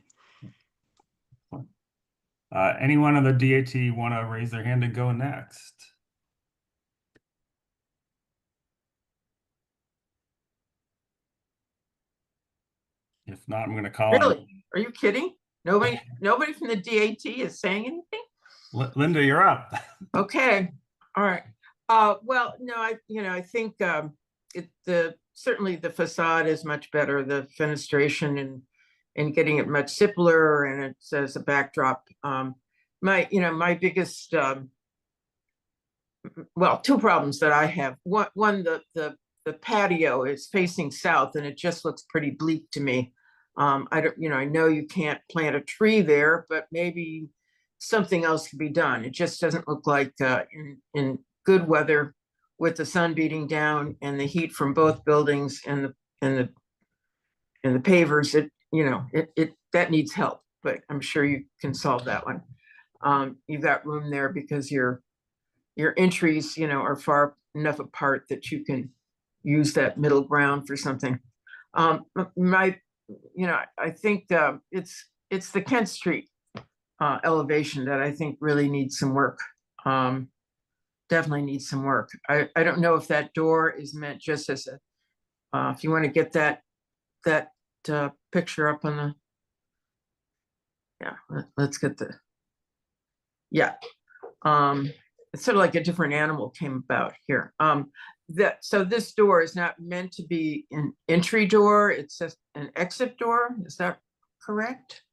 Speaker 1: Anyone on the DAT want to raise their hand and go next? If not, I'm going to call on
Speaker 7: Really? Are you kidding? Nobody from the DAT is saying anything?
Speaker 1: Linda, you're up.
Speaker 7: Okay, all right. Well, no, I think certainly the facade is much better, the fenestration and getting it much simpler, and it says a backdrop. My biggest well, two problems that I have. One, the patio is facing south and it just looks pretty bleak to me. I know you can't plant a tree there, but maybe something else could be done. It just doesn't look like in good weather with the sun beating down and the heat from both buildings and the pavers, that needs help, but I'm sure you can solve that one. You've got room there because your entries, are far enough apart that you can use that middle ground for something. I think it's the Kent Street elevation that I think really needs some work. Definitely needs some work. I don't know if that door is meant just as if you want to get that picture up on the, let's get yeah. It's sort of like a different animal came about here. So this door is not meant to be an entry door, it's just an exit door, is that correct?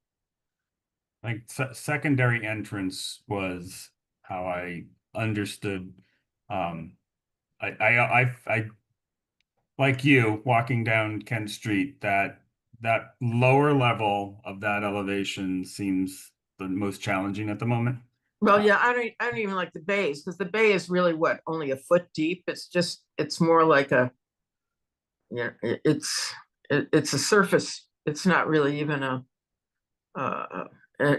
Speaker 1: Like secondary entrance was how I understood. I like you walking down Kent Street, that lower level of that elevation seems the most challenging at the moment.
Speaker 7: Well, yeah, I don't even like the bays, because the bay is really only a foot deep. It's more like it's a surface. It's not really even an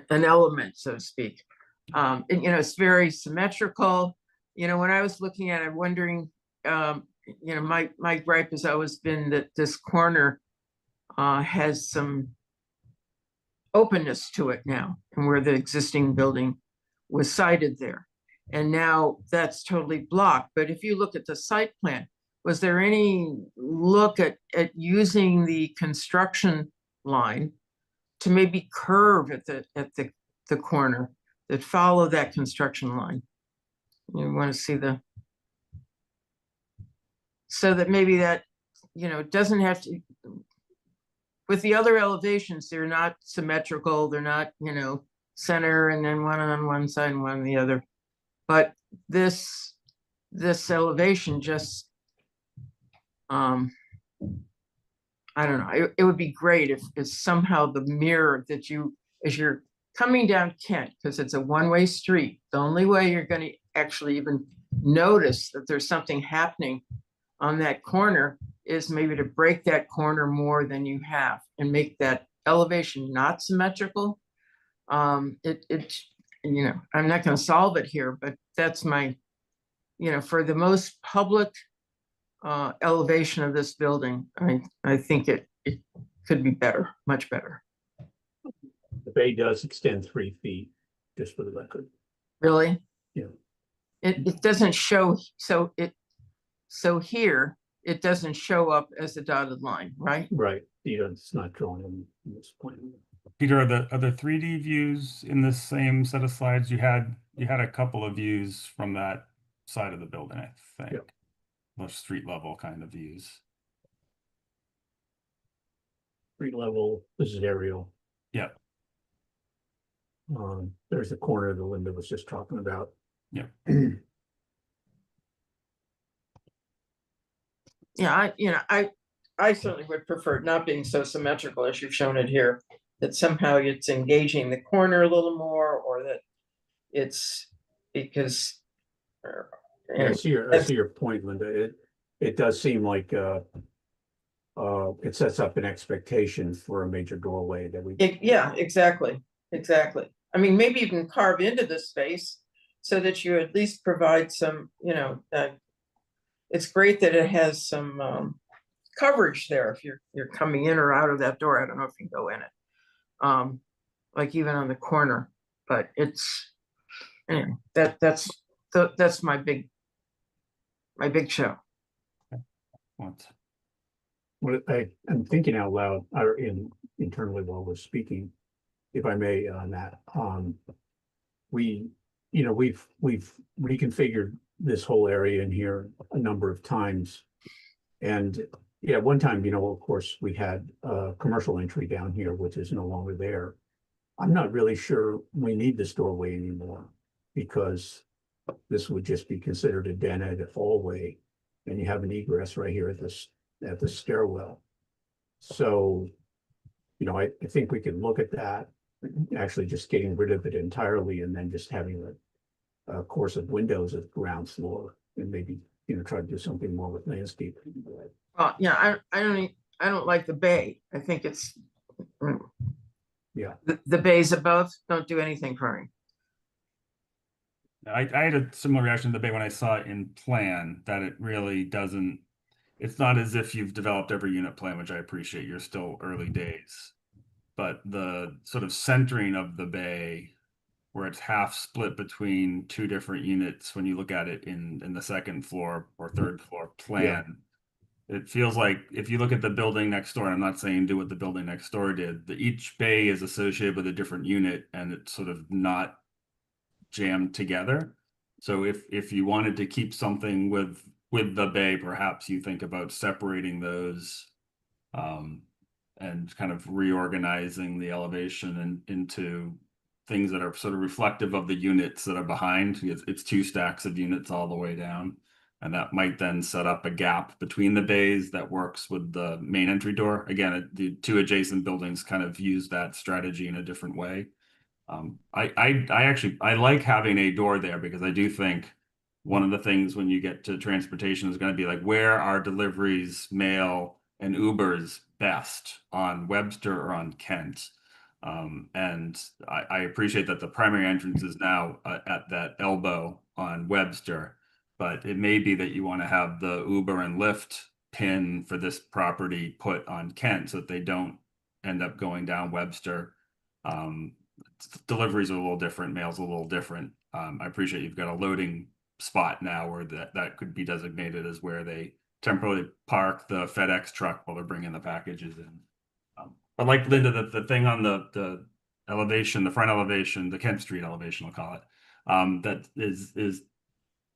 Speaker 7: element, so to speak. And it's very symmetrical. When I was looking at it, I'm wondering, you know, my gripe has always been that this corner has some openness to it now, and where the existing building was sited there. And now that's totally blocked. But if you look at the site plan, was there any look at using the construction line to maybe curve at the corner that follow that construction line? You want to see so that maybe that, you know, doesn't have to, with the other elevations, they're not symmetrical, they're not, you know, center and then one on one side and one on the other. But this elevation just, I don't know, it would be great if somehow the mirror that you, as you're coming down Kent, because it's a one-way street, the only way you're going to actually even notice that there's something happening on that corner is maybe to break that corner more than you have and make that elevation not symmetrical. You know, I'm not going to solve it here, but that's my, you know, for the most public elevation of this building, I think it could be better, much better.
Speaker 4: The bay does extend 3 feet, just for the record.
Speaker 7: Really?
Speaker 4: Yeah.
Speaker 7: It doesn't show, so here, it doesn't show up as a dotted line, right?
Speaker 4: Right. It's not drawn in this plan.
Speaker 1: Peter, are the 3D views in this same set of slides? You had a couple of views from that side of the building, I think.
Speaker 4: Yep.
Speaker 1: Those street level kind of views.
Speaker 4: Street level, this is aerial.
Speaker 1: Yeah.
Speaker 4: There's the corner that Linda was just talking about.
Speaker 1: Yeah.
Speaker 7: Yeah, I certainly would prefer it not being so symmetrical as you've shown it here, that somehow it's engaging the corner a little more, or that it's because.
Speaker 4: I see your point, Linda. It does seem like it sets up an expectation for a major doorway that we.
Speaker 7: Yeah, exactly. I mean, maybe you can carve into the space so that you at least provide some, you know, it's great that it has some coverage there if you're coming in or out of that door. I don't know if you can go in it, like even on the corner, but it's, anyway, that's my big show.
Speaker 1: What?
Speaker 4: What I'm thinking out loud, or internally while we're speaking, if I may, on that. We've reconfigured this whole area in here a number of times. And yeah, one time, of course, we had a commercial entry down here, which is no longer there. I'm not really sure we need this doorway anymore, because this would just be considered a den at a hallway, and you have an egress right here at the stairwell. So, I think we can look at that, actually just getting rid of it entirely, and then just having a course of windows at the ground floor, and maybe try to do something more with landscaping.
Speaker 7: Well, yeah, I don't like the bay. I think it's,
Speaker 4: yeah,
Speaker 7: the bays above don't do anything for me.
Speaker 1: I had a similar reaction to the bay when I saw it in plan, that it really doesn't, it's not as if you've developed every unit plan, which I appreciate. You're still early days, but the sort of centering of the bay, where it's half split between two different units, when you look at it in the second floor or third floor plan, it feels like if you look at the building next door, and I'm not saying do what the building next door did, each bay is associated with a different unit, and it's sort of not jammed together. So if you wanted to keep something with the bay, perhaps you think about separating those, and kind of reorganizing the elevation into things that are sort of reflective of the units that are behind. It's two stacks of units all the way down, and that might then set up a gap between the bays that works with the main entry door. Again, the two adjacent buildings kind of use that strategy in a different way. I like having a door there, because I do think one of the things when you get to transportation is going to be like, where are deliveries, mail, and Ubers best, on Webster or on Kent? And I appreciate that the primary entrance is now at that elbow on Webster, but it may be that you want to have the Uber and Lyft pin for this property put on Kent so that they don't end up going down Webster. Deliveries are a little different, mail's a little different. I appreciate you've got a loading spot now where that could be designated as where they temporarily park the FedEx truck while they're bringing the packages in. But like Linda, the thing on the elevation, the front elevation, the Kent Street elevation, I'll call it, that is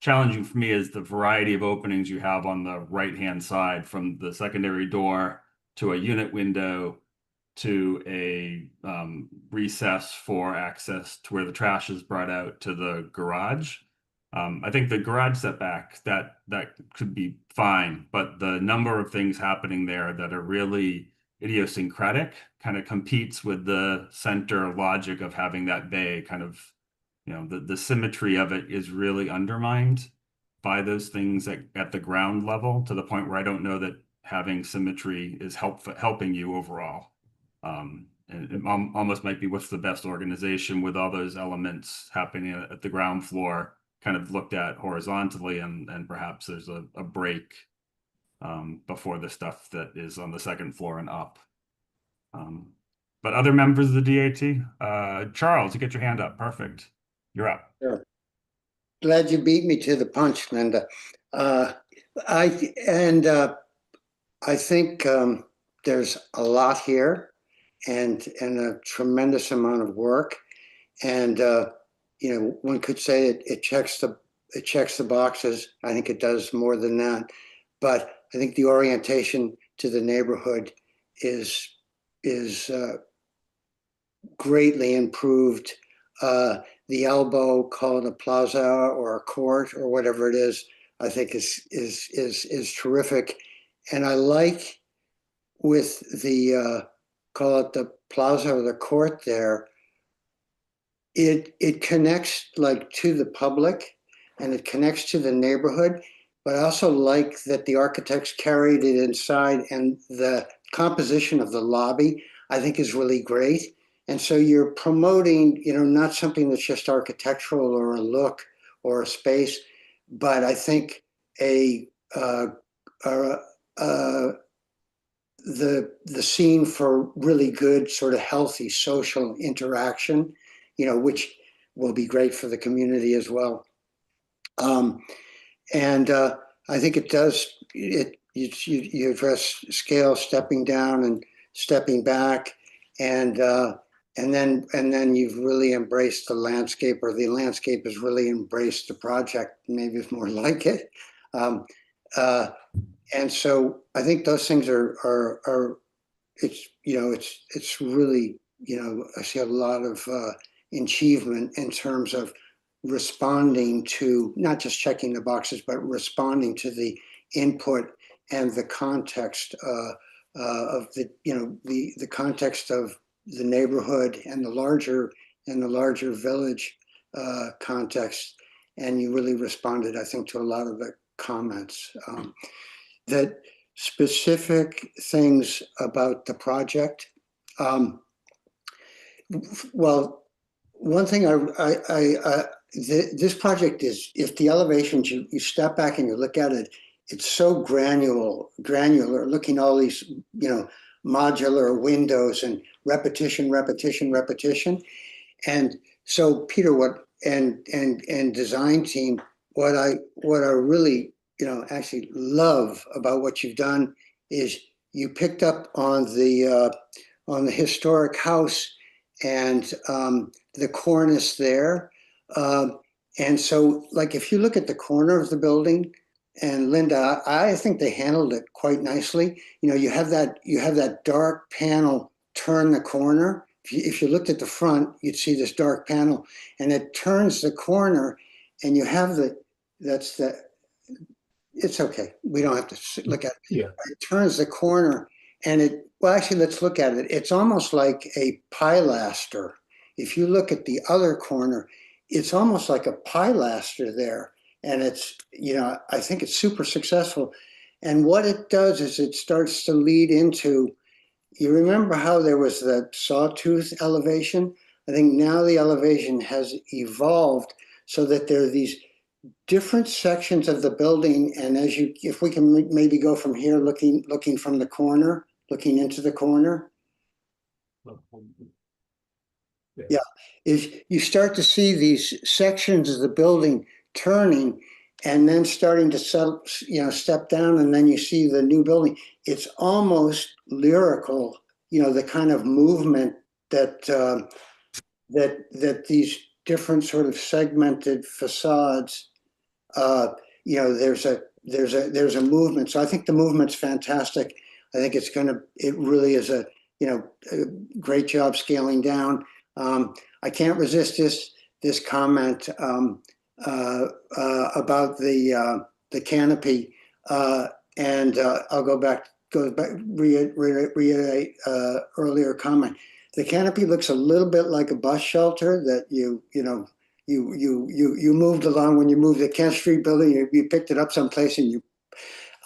Speaker 1: challenging for me is the variety of openings you have on the right-hand side, from the secondary door to a unit window to a recess for access to where the trash is brought out to the garage. I think the garage setback, that could be fine, but the number of things happening there that are really idiosyncratic kind of competes with the center logic of having that bay. Kind of, the symmetry of it is really undermined by those things at the ground level, to the point where I don't know that having symmetry is helping you overall. And it almost might be what's the best organization with all those elements happening at the ground floor, kind of looked at horizontally, and perhaps there's a break before the stuff that is on the second floor and up. But other members of the DAT, Charles, you get your hand up. Perfect. You're up.
Speaker 8: Sure. Glad you beat me to the punch, Linda. I think there's a lot here, and a tremendous amount of work, and one could say it checks the boxes. I think it does more than that, but I think the orientation to the neighborhood is greatly improved. The elbow, call it a plaza or a court or whatever it is, I think is terrific. And I like, with the call it the plaza or the court there, it connects like to the public, and it connects to the neighborhood. But I also like that the architects carried it inside, and the composition of the lobby, I think, is really great. And so you're promoting, not something that's just architectural or a look or a space, but I think the scene for really good, sort of healthy social interaction, which will be great for the community as well. And I think it does. You address scale, stepping down and stepping back, and then you've really embraced the landscape, or the landscape has really embraced the project. Maybe it's more like it. And so I think those things are it's really, I see a lot of achievement in terms of responding to, not just checking the boxes, but responding to the input and the context of the context of the neighborhood and the larger village context. And you really responded, I think, to a lot of the comments. That specific things about the project. Well, one thing this project is, if the elevations, you step back and you look at it, it's so granular, looking at all these, modular windows and repetition. And so Peter, and design team, what I really, actually love about what you've done is you picked up on the historic house and the cornice there. And so, like, if you look at the corner of the building, and Linda, I think they handled it quite nicely. You have that dark panel turn the corner. If you looked at the front, you'd see this dark panel, and it turns the corner, and you have it's okay. We don't have to look at it.
Speaker 4: Yeah.
Speaker 8: It turns the corner, and actually, let's look at it. It's almost like a pilaster. If you look at the other corner, it's almost like a pilaster there. And it's, I think it's super successful. And what it does is it starts to lead into, you remember how there was that sawtooth elevation? I think now the elevation has evolved so that there are these different sections of the building, and if we can maybe go from here, looking from the corner, looking into the corner. Yeah, is you start to see these sections of the building turning and then starting to step down, and then you see the new building. It's almost lyrical, the kind of movement that that these different sort of segmented facades, there's a movement. So I think the movement's fantastic. I think it really is a great job scaling down. I can't resist this comment about the canopy, and I'll reiterate earlier comment. The canopy looks a little bit like a bus shelter that you moved along when you moved the Kent Street building. You picked it up someplace, and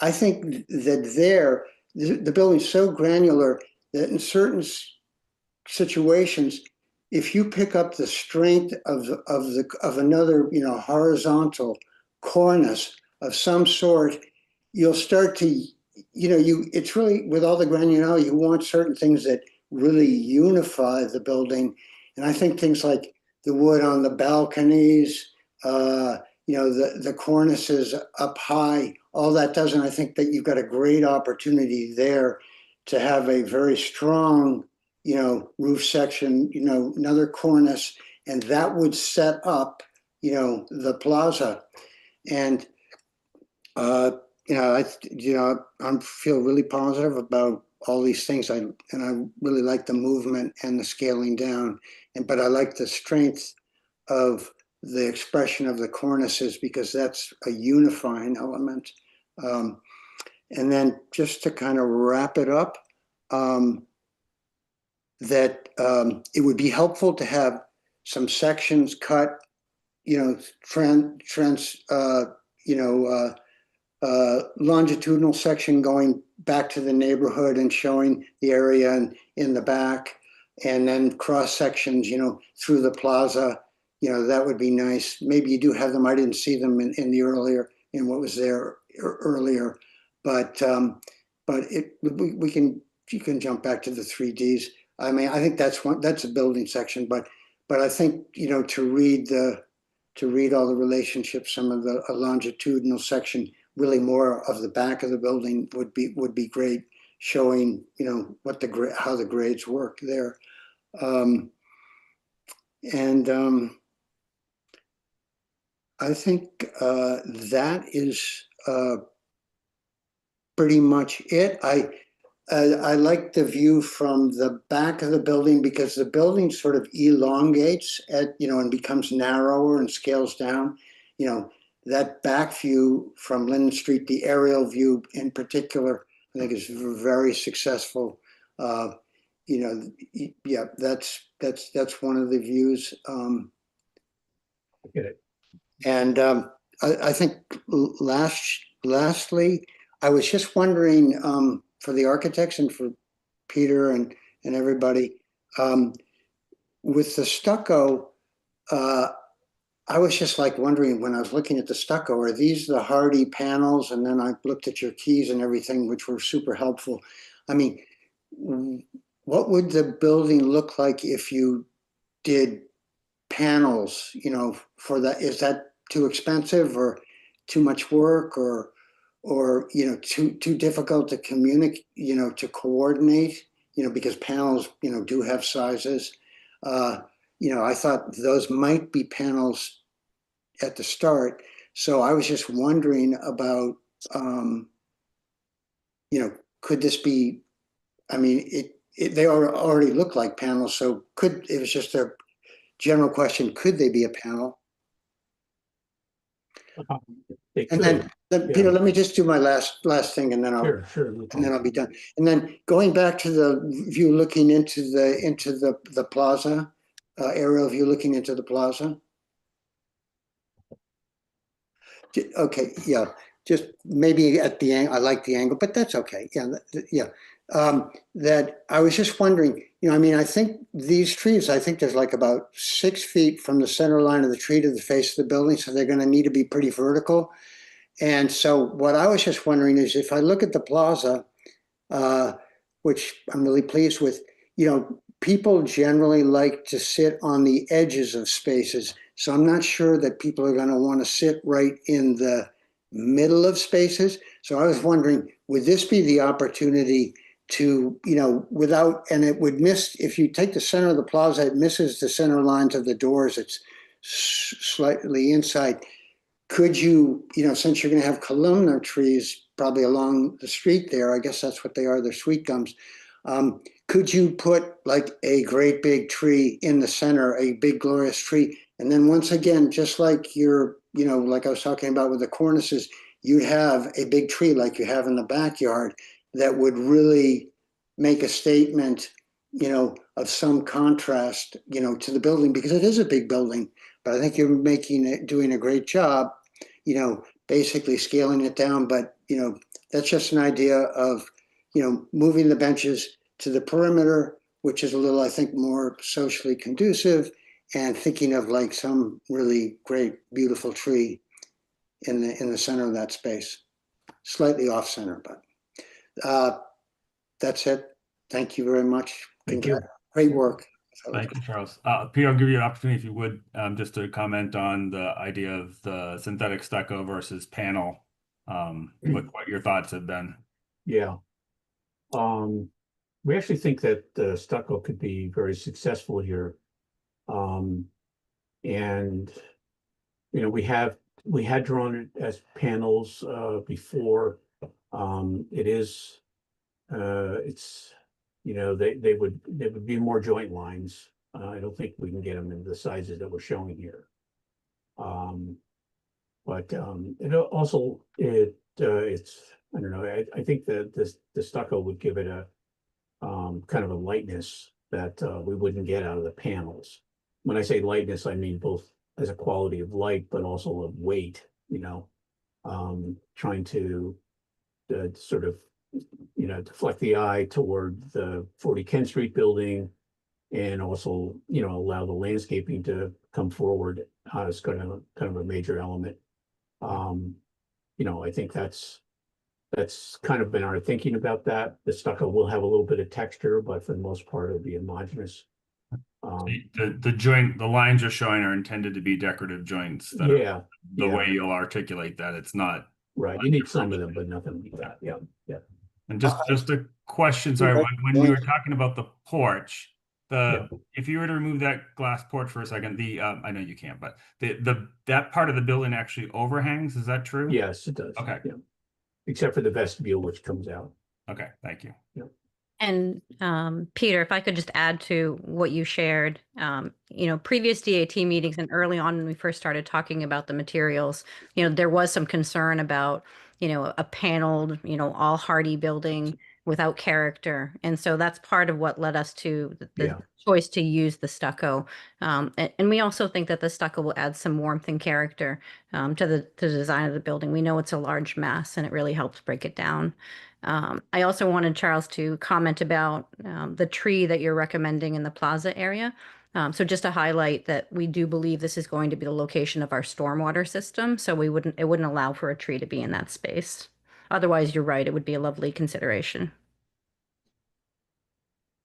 Speaker 8: I think that the building's so granular that in certain situations, if you pick up the strength of another horizontal cornice of some sort, you'll start to it's really, with all the granularity, you want certain things that really unify the building. And I think things like the wood on the balconies, the cornices up high, all that does. And I think that you've got a great opportunity there to have a very strong, roof section, another cornice, and that would set up, the plaza. And, I feel really positive about all these things. I really like the movement and the scaling down, but I like the strength of the expression of the cornices because that's a unifying element. And then just to kind of wrap it up, that it would be helpful to have some sections cut, longitudinal section going back to the neighborhood and showing the area in the back, and then cross sections, through the plaza. That would be nice. Maybe you do have them. I didn't see them in what was there earlier, but you can jump back to the 3Ds. I mean, I think that's a building section, but I think to read all the relationships, some of a longitudinal section, really more of the back of the building would be great, showing how the grades work there. I think that is pretty much it. I like the view from the back of the building because the building sort of elongates and becomes narrower and scales down. That back view from Linden Street, the aerial view in particular, I think is very successful. Yeah, that's one of the views.
Speaker 4: I get it.
Speaker 8: And I think lastly, I was just wondering, for the architects and for Peter and everybody, with the stucco, I was just wondering when I was looking at the stucco, are these the hardy panels? And then I looked at your keys and everything, which were super helpful. I mean, what would the building look like if you did panels, for that? Is that too expensive or too much work or too difficult to communicate, to coordinate, because panels, do have sizes. I thought those might be panels at the start. So I was just wondering about, could this be, I mean, they already look like panels. So it was just a general question, could they be a panel? And then Peter, let me just do my last thing, and then I'll be done. And then going back to the view looking into the plaza, aerial view looking into the plaza. Okay, yeah, just maybe at the angle. I like the angle, but that's okay. Yeah, yeah. That I was just wondering, I mean, I think these trees, I think there's like about 6 feet from the center line of the tree to the face of the building, so they're going to need to be pretty vertical. And so what I was just wondering is if I look at the plaza, uh, which I'm really pleased with, people generally like to sit on the edges of spaces. So I'm not sure that people are going to want to sit right in the middle of spaces. So I was wondering, would this be the opportunity to, without, and it would miss, if you take the center of the plaza, it misses the center lines of the doors. It's slightly inside. Could you, since you're going to have columnar trees probably along the street there, I guess that's what they are, they're sweet gums. Could you put like a great big tree in the center, a big glorious tree? And then once again, just like like I was talking about with the cornices, you'd have a big tree like you have in the backyard that would really make a statement, of some contrast, to the building, because it is a big building. But I think you're doing a great job, basically scaling it down. But, that's just an idea of, moving the benches to the perimeter, which is a little, I think, more socially conducive, and thinking of like some really great, beautiful tree in the center of that space, slightly off center, but that's it. Thank you very much.
Speaker 4: Thank you.
Speaker 8: Great work.
Speaker 1: Thank you, Charles. Peter, I'll give you an opportunity if you would, just to comment on the idea of the synthetic stucco versus panel, what your thoughts have been.
Speaker 4: Yeah. We actually think that the stucco could be very successful here. And, we had drawn it as panels before. It's they would be more joint lines. I don't think we can get them in the sizes that we're showing here. But it also it's, I don't know, I think that the stucco would give it a kind of a lightness that we wouldn't get out of the panels. When I say lightness, I mean both as a quality of light, but also of weight, trying to sort of, deflect the eye toward the 40 Kent Street building, and also, allow the landscaping to come forward as kind of a major element. I think that's kind of been our thinking about that. The stucco will have a little bit of texture, but for the most part, it'll be homogeneous.
Speaker 1: The lines you're showing are intended to be decorative joints.
Speaker 4: Yeah.
Speaker 1: The way you'll articulate that, it's not.
Speaker 4: Right. You need some of them, but nothing like that. Yeah. Yeah.
Speaker 1: And just a question, sorry, when we were talking about the porch, if you were to remove that glass porch for a second, I know you can't, but that part of the building actually overhangs, is that true?
Speaker 4: Yes, it does.
Speaker 1: Okay.
Speaker 4: Yeah. Except for the vestibule, which comes out.
Speaker 1: Okay, thank you.
Speaker 4: Yeah.
Speaker 5: And Peter, if I could just add to what you shared, previous DAT meetings and early on when we first started talking about the materials, there was some concern about, a paneled, all hardy building without character. And so that's part of what led us to the choice to use the stucco. And we also think that the stucco will add some warmth and character to the design of the building. We know it's a large mass and it really helps break it down. I also wanted Charles to comment about the tree that you're recommending in the plaza area. So just to highlight that we do believe this is going to be the location of our stormwater system. So it wouldn't allow for a tree to be in that space. Otherwise, you're right, it would be a lovely consideration.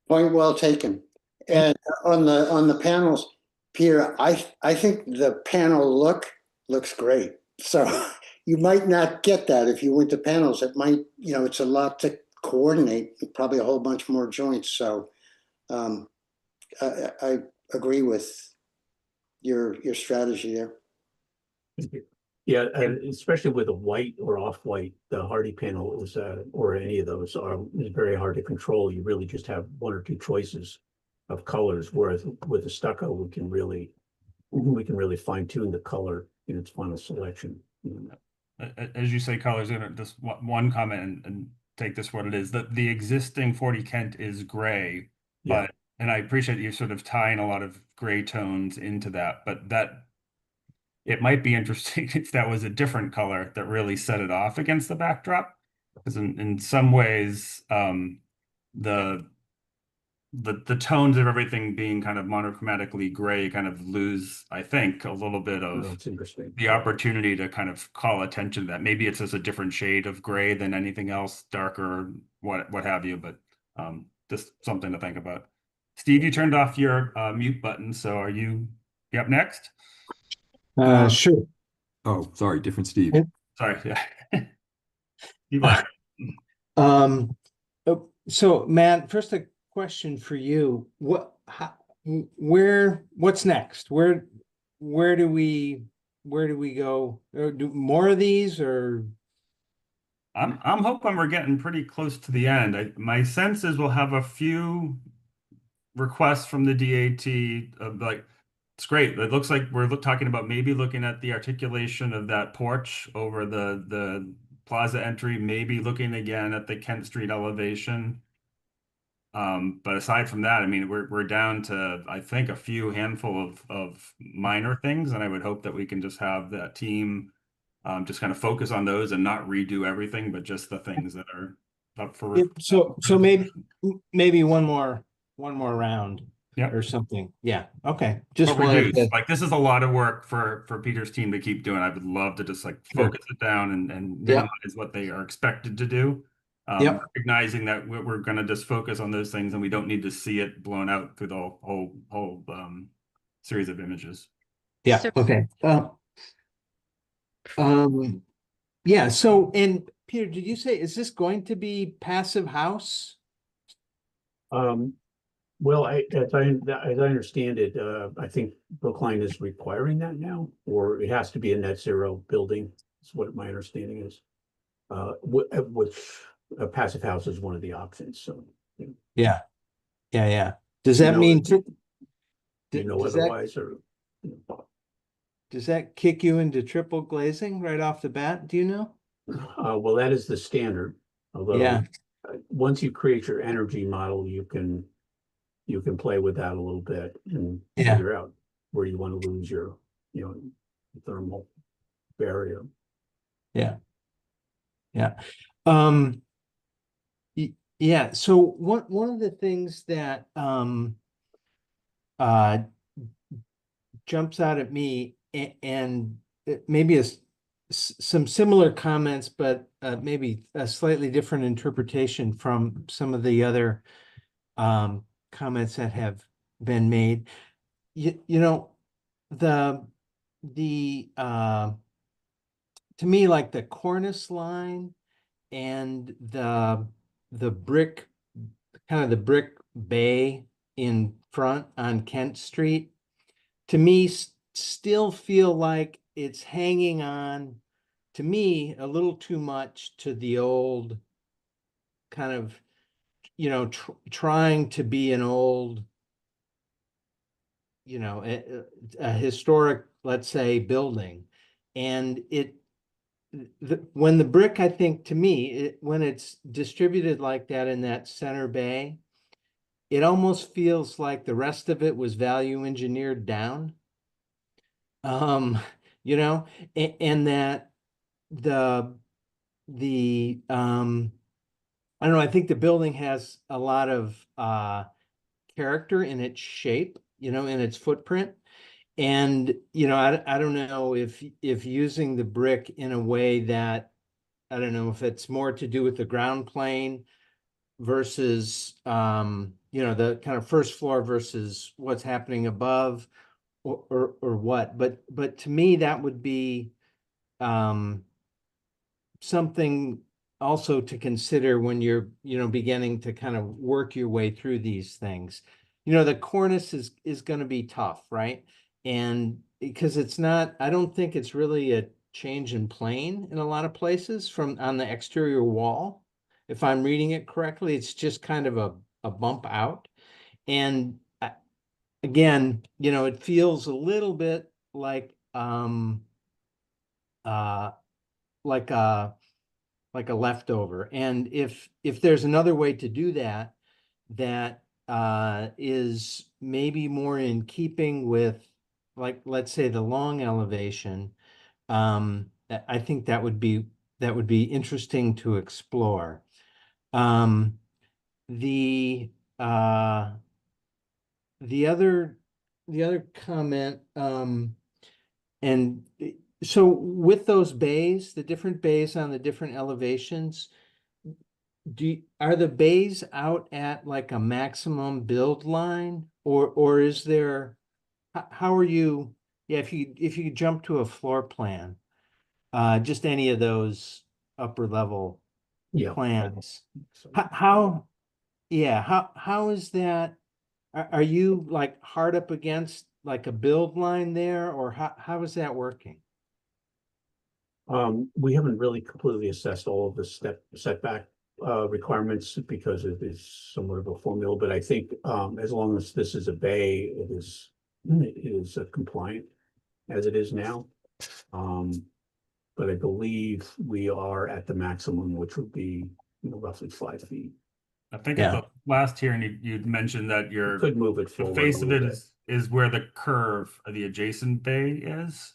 Speaker 8: Point well taken. And on the panels, Peter, I think the panel looks great. So you might not get that if you went to panels. It might, it's a lot to coordinate, probably a whole bunch more joints. So I agree with your strategy there.
Speaker 4: Yeah, and especially with a white or off-white, the hardy panel is, or any of those is very hard to control. You really just have one or two choices of colors, whereas with the stucco, we can really fine tune the color in its final selection.
Speaker 1: As you say, colors, just one comment and take this for what it is. The existing 40 Kent is gray, but and I appreciate you sort of tying a lot of gray tones into that, but it might be interesting if that was a different color that really set it off against the backdrop. Because in some ways, the the tones of everything being kind of monochromatically gray kind of lose, I think, a little bit
Speaker 4: Oh,
Speaker 1: of
Speaker 4: it's interesting.
Speaker 1: the opportunity to kind of call attention to that. Maybe it's just a different shade of gray than anything else, darker, what have you, but just something to think about. Steve, you turned off your mute button, so are you up next?
Speaker 9: Sure.
Speaker 10: Oh, sorry, different Steve.
Speaker 9: Yep.
Speaker 1: Sorry, yeah. Steve left.
Speaker 9: Um, so Matt, first a question for you. What's next? Where do we, where do we go? Or do more of these or?
Speaker 1: I'm hoping we're getting pretty close to the end. My sense is we'll have a few requests from the DAT of like, it's great. It looks like we're talking about maybe looking at the articulation of that porch over the plaza entry, maybe looking again at the Kent Street elevation. But aside from that, I mean, we're down to, I think, a few handful of minor things, and I would hope that we can just have that team just kind of focus on those and not redo everything, but just the things that are up for.
Speaker 9: So maybe one more round
Speaker 1: Yeah.
Speaker 9: or something. Yeah. Okay. Just
Speaker 1: But
Speaker 9: wanted
Speaker 1: reduce.
Speaker 9: to,
Speaker 1: Like this is a lot of work for Peter's team to keep doing. I would love to just like
Speaker 9: Sure.
Speaker 1: focus it down and
Speaker 9: Yep.
Speaker 1: minimize what they are expected to do.
Speaker 9: Yep.
Speaker 1: Recognizing that we're going to just focus on those things and we don't need to see it blown out through the whole series of images.
Speaker 9: Yeah.
Speaker 5: So-
Speaker 9: Okay. Yeah. So, and Peter, did you say, is this going to be passive house?
Speaker 4: Well, as I understand it, I think Brookline is requiring that now, or it has to be a net zero building. Is what my understanding is. Which a passive house is one of the options. So,
Speaker 9: Yeah. Yeah. Does
Speaker 4: You
Speaker 9: that
Speaker 4: know,
Speaker 9: mean, does
Speaker 4: otherwise, or
Speaker 9: does that kick you into triple glazing right off the bat? Do you know?
Speaker 4: well, that is the standard. Although,
Speaker 9: Yeah.
Speaker 4: Once you create your energy model, you can play with that a little bit and
Speaker 9: Yeah.
Speaker 4: figure out where you want to lose your, thermal barrier.
Speaker 9: Yeah. Yeah. Um, yeah. So one of the things that uh jumps out at me and maybe some similar comments, but maybe a slightly different interpretation from some of the other comments that have been made. You know, the to me, like the cornice line and the brick, kind of the brick bay in front on Kent Street, to me, still feel like it's hanging on, to me, a little too much to the old kind of, trying to be an old, a historic, let's say, building. And when the brick, I think, to me, when it's distributed like that in that center bay, it almost feels like the rest of it was value engineered down. Um, and that the I don't know, I think the building has a lot of character in its shape, in its footprint. And, I don't know if using the brick in a way that, I don't know if it's more to do with the ground plane versus, the kind of first floor versus what's happening above or what. But to me, that would be something also to consider when you're, beginning to kind of work your way through these things. The cornice is going to be tough, right? And because it's not, I don't think it's really a change in plane in a lot of places from on the exterior wall. If I'm reading it correctly, it's just kind of a bump out. And again, it feels a little bit like uh like a leftover. And if there's another way to do that, that is maybe more in keeping with, like, let's say the long elevation, I think that would be interesting to explore. The the other comment, and so with those bays, the different bays on the different elevations, are the bays out at like a maximum build line, or is there, how are you, yeah, if you jump to a floor plan, just any of those upper level
Speaker 4: Yeah.
Speaker 9: plans,
Speaker 4: So,
Speaker 9: how, yeah, how is that? Are you like hard up against like a build line there, or how is that working?
Speaker 4: We haven't really completely assessed all of the setback requirements because it is somewhat of a formula, but I think as long as this is a bay, it is compliant as it is now. But I believe we are at the maximum, which would be, roughly 5 feet.
Speaker 1: I think at
Speaker 9: Yeah.
Speaker 1: the last hearing, you'd mentioned that your
Speaker 4: Could move it
Speaker 1: the
Speaker 4: forward a
Speaker 1: face of
Speaker 4: little
Speaker 1: it
Speaker 4: bit.
Speaker 1: is where the curve of the adjacent bay is,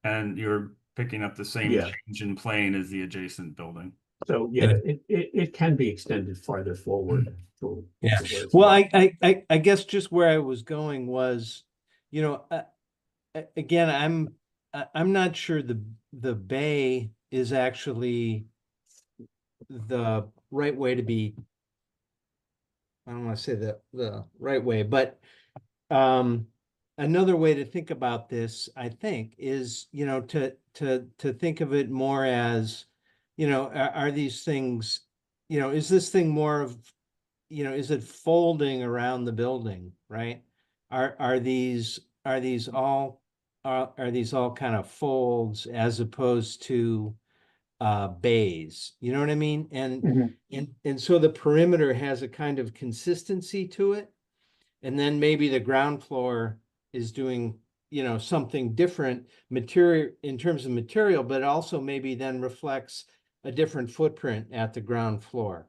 Speaker 1: and you're picking up the same
Speaker 4: Yeah.
Speaker 1: change in plane as the adjacent building.
Speaker 4: So yeah, it can be extended farther forward.
Speaker 9: Yeah.
Speaker 4: to where it's
Speaker 9: Well,
Speaker 4: about.
Speaker 9: I guess just where I was going was, again, I'm not sure the bay is actually the right way to be. I don't want to say the right way, but another way to think about this, I think, is, to think of it more as, are these things, is this thing more of, is it folding around the building, right? Are these all are these all kind of folds as opposed to bays? You know what I mean?
Speaker 4: Mhm.
Speaker 9: And so the perimeter has a kind of consistency to it, and then maybe the ground floor is doing, something different material in terms of material, but also maybe then reflects a different footprint at the ground floor.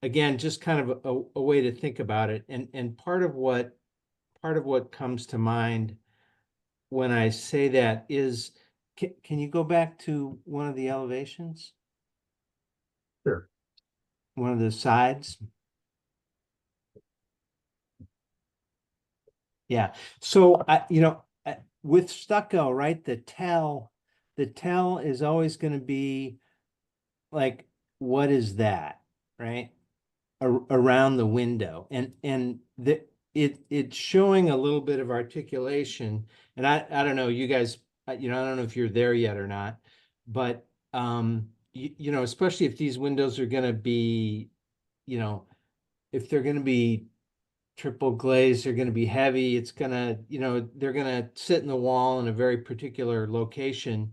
Speaker 9: Again, just kind of a way to think about it. And part of what comes to mind when I say that is, can you go back to one of the elevations?
Speaker 4: Sure.
Speaker 9: One of the sides? Yeah. So with stucco, right, the tell is always going to be like, what is that, right? Around the window, and it's showing a little bit of articulation, and I don't know, you guys, I don't know if you're there yet or not, but especially if these windows are going to be, if they're going to be triple glazed, they're going to be heavy, it's going to, they're going to sit in the wall in a very particular location.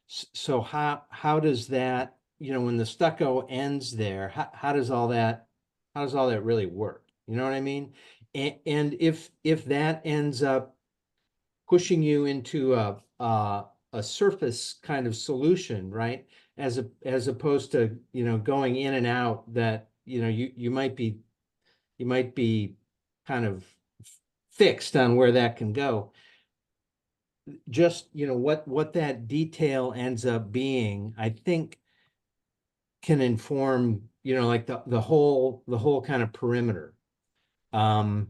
Speaker 9: So how does that, when the stucco ends there, how does all that really work? You know what I mean? And if that ends up pushing you into a surface kind of solution, right? As opposed to, going in and out, that, you might be kind of fixed on where that can go. Just, what that detail ends up being, I think, can inform, like the whole kind of perimeter. So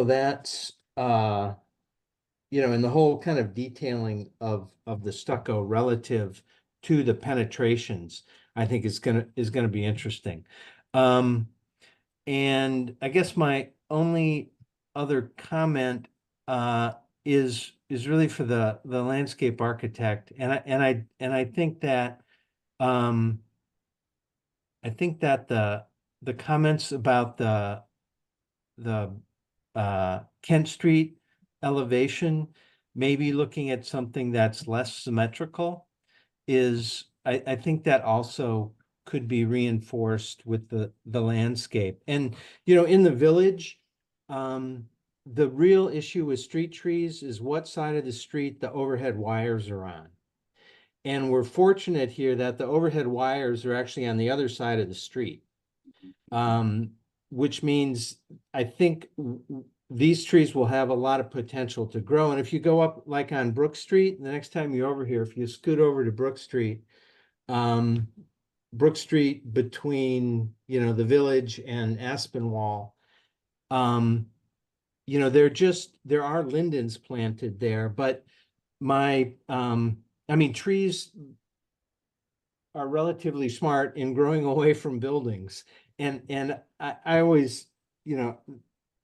Speaker 9: that's, and the whole kind of detailing of the stucco relative to the penetrations, I think is gonna be interesting. And I guess my only other comment is really for the landscape architect, and I think that um, the comments about the Kent Street elevation, maybe looking at something that's less symmetrical, I think that also could be reinforced with the landscape. And, in the village, the real issue with street trees is what side of the street the overhead wires are on. And we're fortunate here that the overhead wires are actually on the other side of the street. Which means I think these trees will have a lot of potential to grow. And if you go up like on Brook Street, the next time you're over here, if you scoot over to Brook Street between, the village and Aspinwall, You know, there are lindens planted there, but I mean, trees are relatively smart in growing away from buildings. And I always, you know,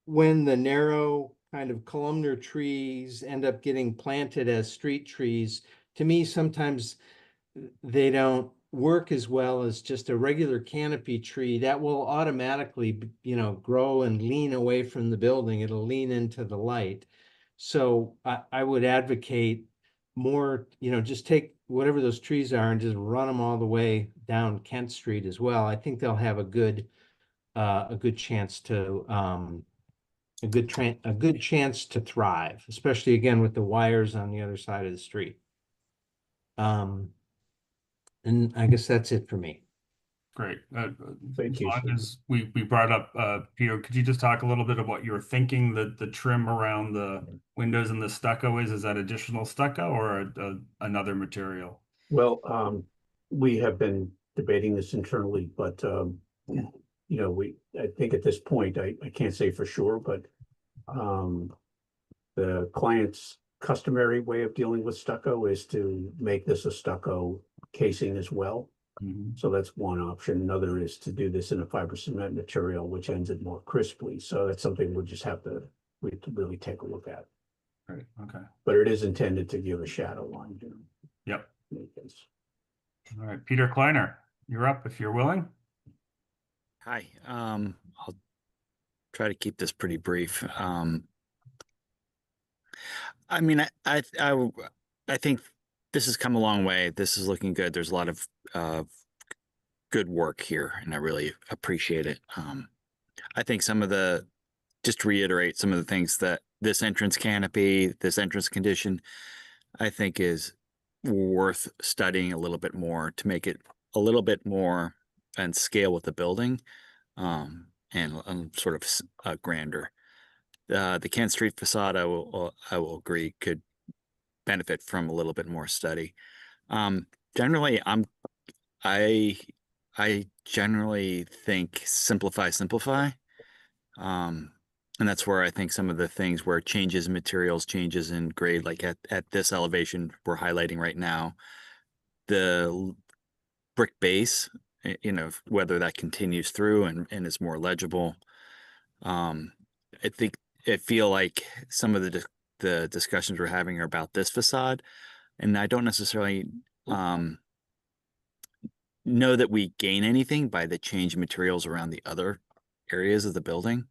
Speaker 9: when the narrow kind of columnar trees end up getting planted as street trees, to me, sometimes they don't work as well as just a regular canopy tree that will automatically, you know, grow and lean away from the building. It'll lean into the light. So I would advocate more, you know, just take whatever those trees are and just run them all the way down Kent Street as well. I think they'll have a good chance to a good chance to thrive, especially again with the wires on the other side of the street. And I guess that's it for me.
Speaker 1: Great.
Speaker 4: Thank
Speaker 1: As
Speaker 4: you,
Speaker 1: long
Speaker 4: Steve.
Speaker 1: as we brought up, Peter, could you just talk a little bit about what you were thinking that the trim around the windows and the stucco is? Is that additional stucco or another material?
Speaker 4: Well, we have been debating this internally, but you know, I think at this point, I can't say for sure, but the client's customary way of dealing with stucco is to make this a stucco casing as well.
Speaker 1: Mhm.
Speaker 4: So that's one option. Another is to do this in a fiber cement material, which ends it more crisply. So that's something we have to really take a look at.
Speaker 1: Great. Okay.
Speaker 4: But it is intended to give a shadow line, you know,
Speaker 1: Yep.
Speaker 4: in any case.
Speaker 1: All right. Peter Kleiner, you're up if you're willing.
Speaker 11: Hi, I'll try to keep this pretty brief. I mean, I think this has come a long way. This is looking good. There's a lot of good work here, and I really appreciate it. I think just to reiterate some of the things that this entrance canopy, this entrance condition, I think is worth studying a little bit more to make it a little bit more and scale with the building, and sort of grander. The Kent Street facade, I will agree, could benefit from a little bit more study. Generally, I generally think simplify. And that's where I think some of the things where changes in materials, changes in grade, like at this elevation we're highlighting right now, the brick base, you know, whether that continues through and is more legible. I think I feel like some of the discussions we're having are about this facade, and I don't necessarily know that we gain anything by the change in materials around the other areas of the building.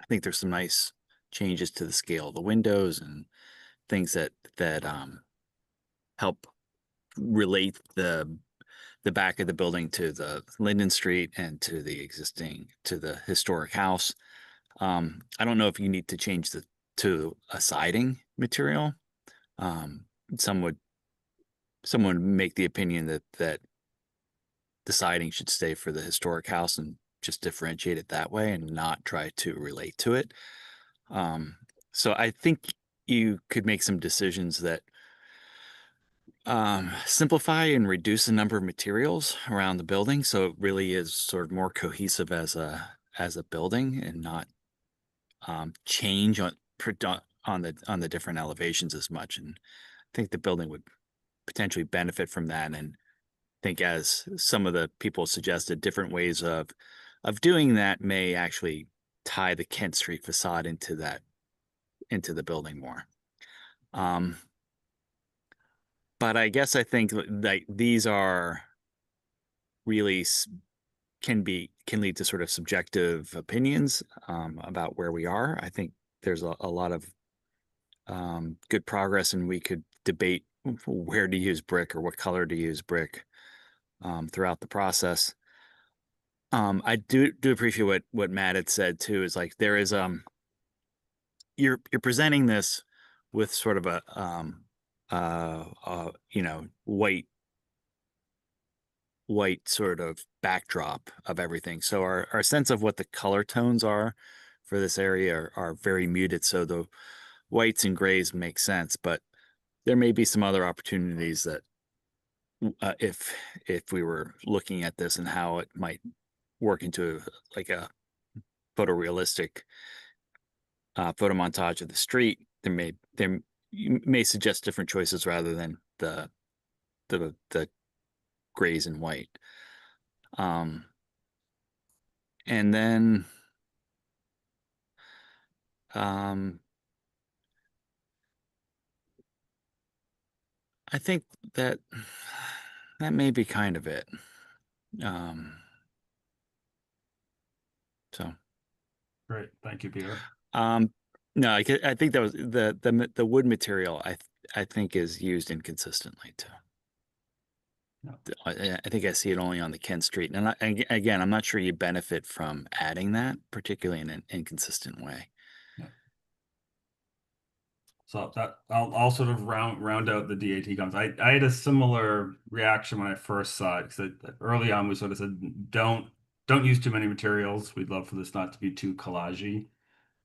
Speaker 11: I think there's some nice changes to the scale of the windows and things that help relate the back of the building to the Linden Street and to the historic house. I don't know if you need to change to a siding material. Some would make the opinion that the siding should stay for the historic house and just differentiate it that way and not try to relate to it. So I think you could make some decisions that simplify and reduce the number of materials around the building, so it really is sort of more cohesive as a building and not change on the different elevations as much. And I think the building would potentially benefit from that. And I think, as some of the people suggested, different ways of doing that may actually tie the Kent Street facade into the building more. But I guess I think that these are really can lead to sort of subjective opinions about where we are. I think there's a lot of good progress, and we could debate where to use brick or what color to use brick throughout the process. I do appreciate what Matt had said too. Is like there is you're presenting this with sort of a you know, white sort of backdrop of everything. So our sense of what the color tones are for this area are very muted. So the whites and grays make sense, but there may be some other opportunities that if we were looking at this and how it might work into like a photorealistic photo montage of the street, you may suggest different choices rather than the grays and white. And then I think that may be kind of it. So
Speaker 1: Great, thank you, Peter.
Speaker 11: no, I think that was the wood material. I think is used inconsistently too.
Speaker 1: Yeah.
Speaker 11: I think I see it only on the Kent Street, and again, I'm not sure you benefit from adding that, particularly in an inconsistent way.
Speaker 1: Yeah. So that I'll sort of round out the DAT comments. I had a similar reaction when I first saw it, because early on we sort of said don't use too many materials. We'd love for this not to be too collagey,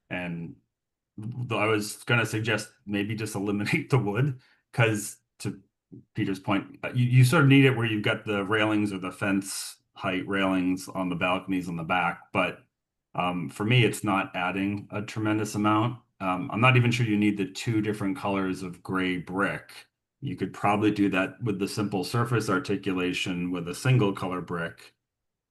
Speaker 1: and I was going to suggest maybe just eliminate the wood, because to Peter's point, you sort of need it where you've got the railings or the fence height railings on the balconies on the back. But for me, it's not adding a tremendous amount. I'm not even sure you need the two different colors of gray brick. You could probably do that with the simple surface articulation with a single color brick.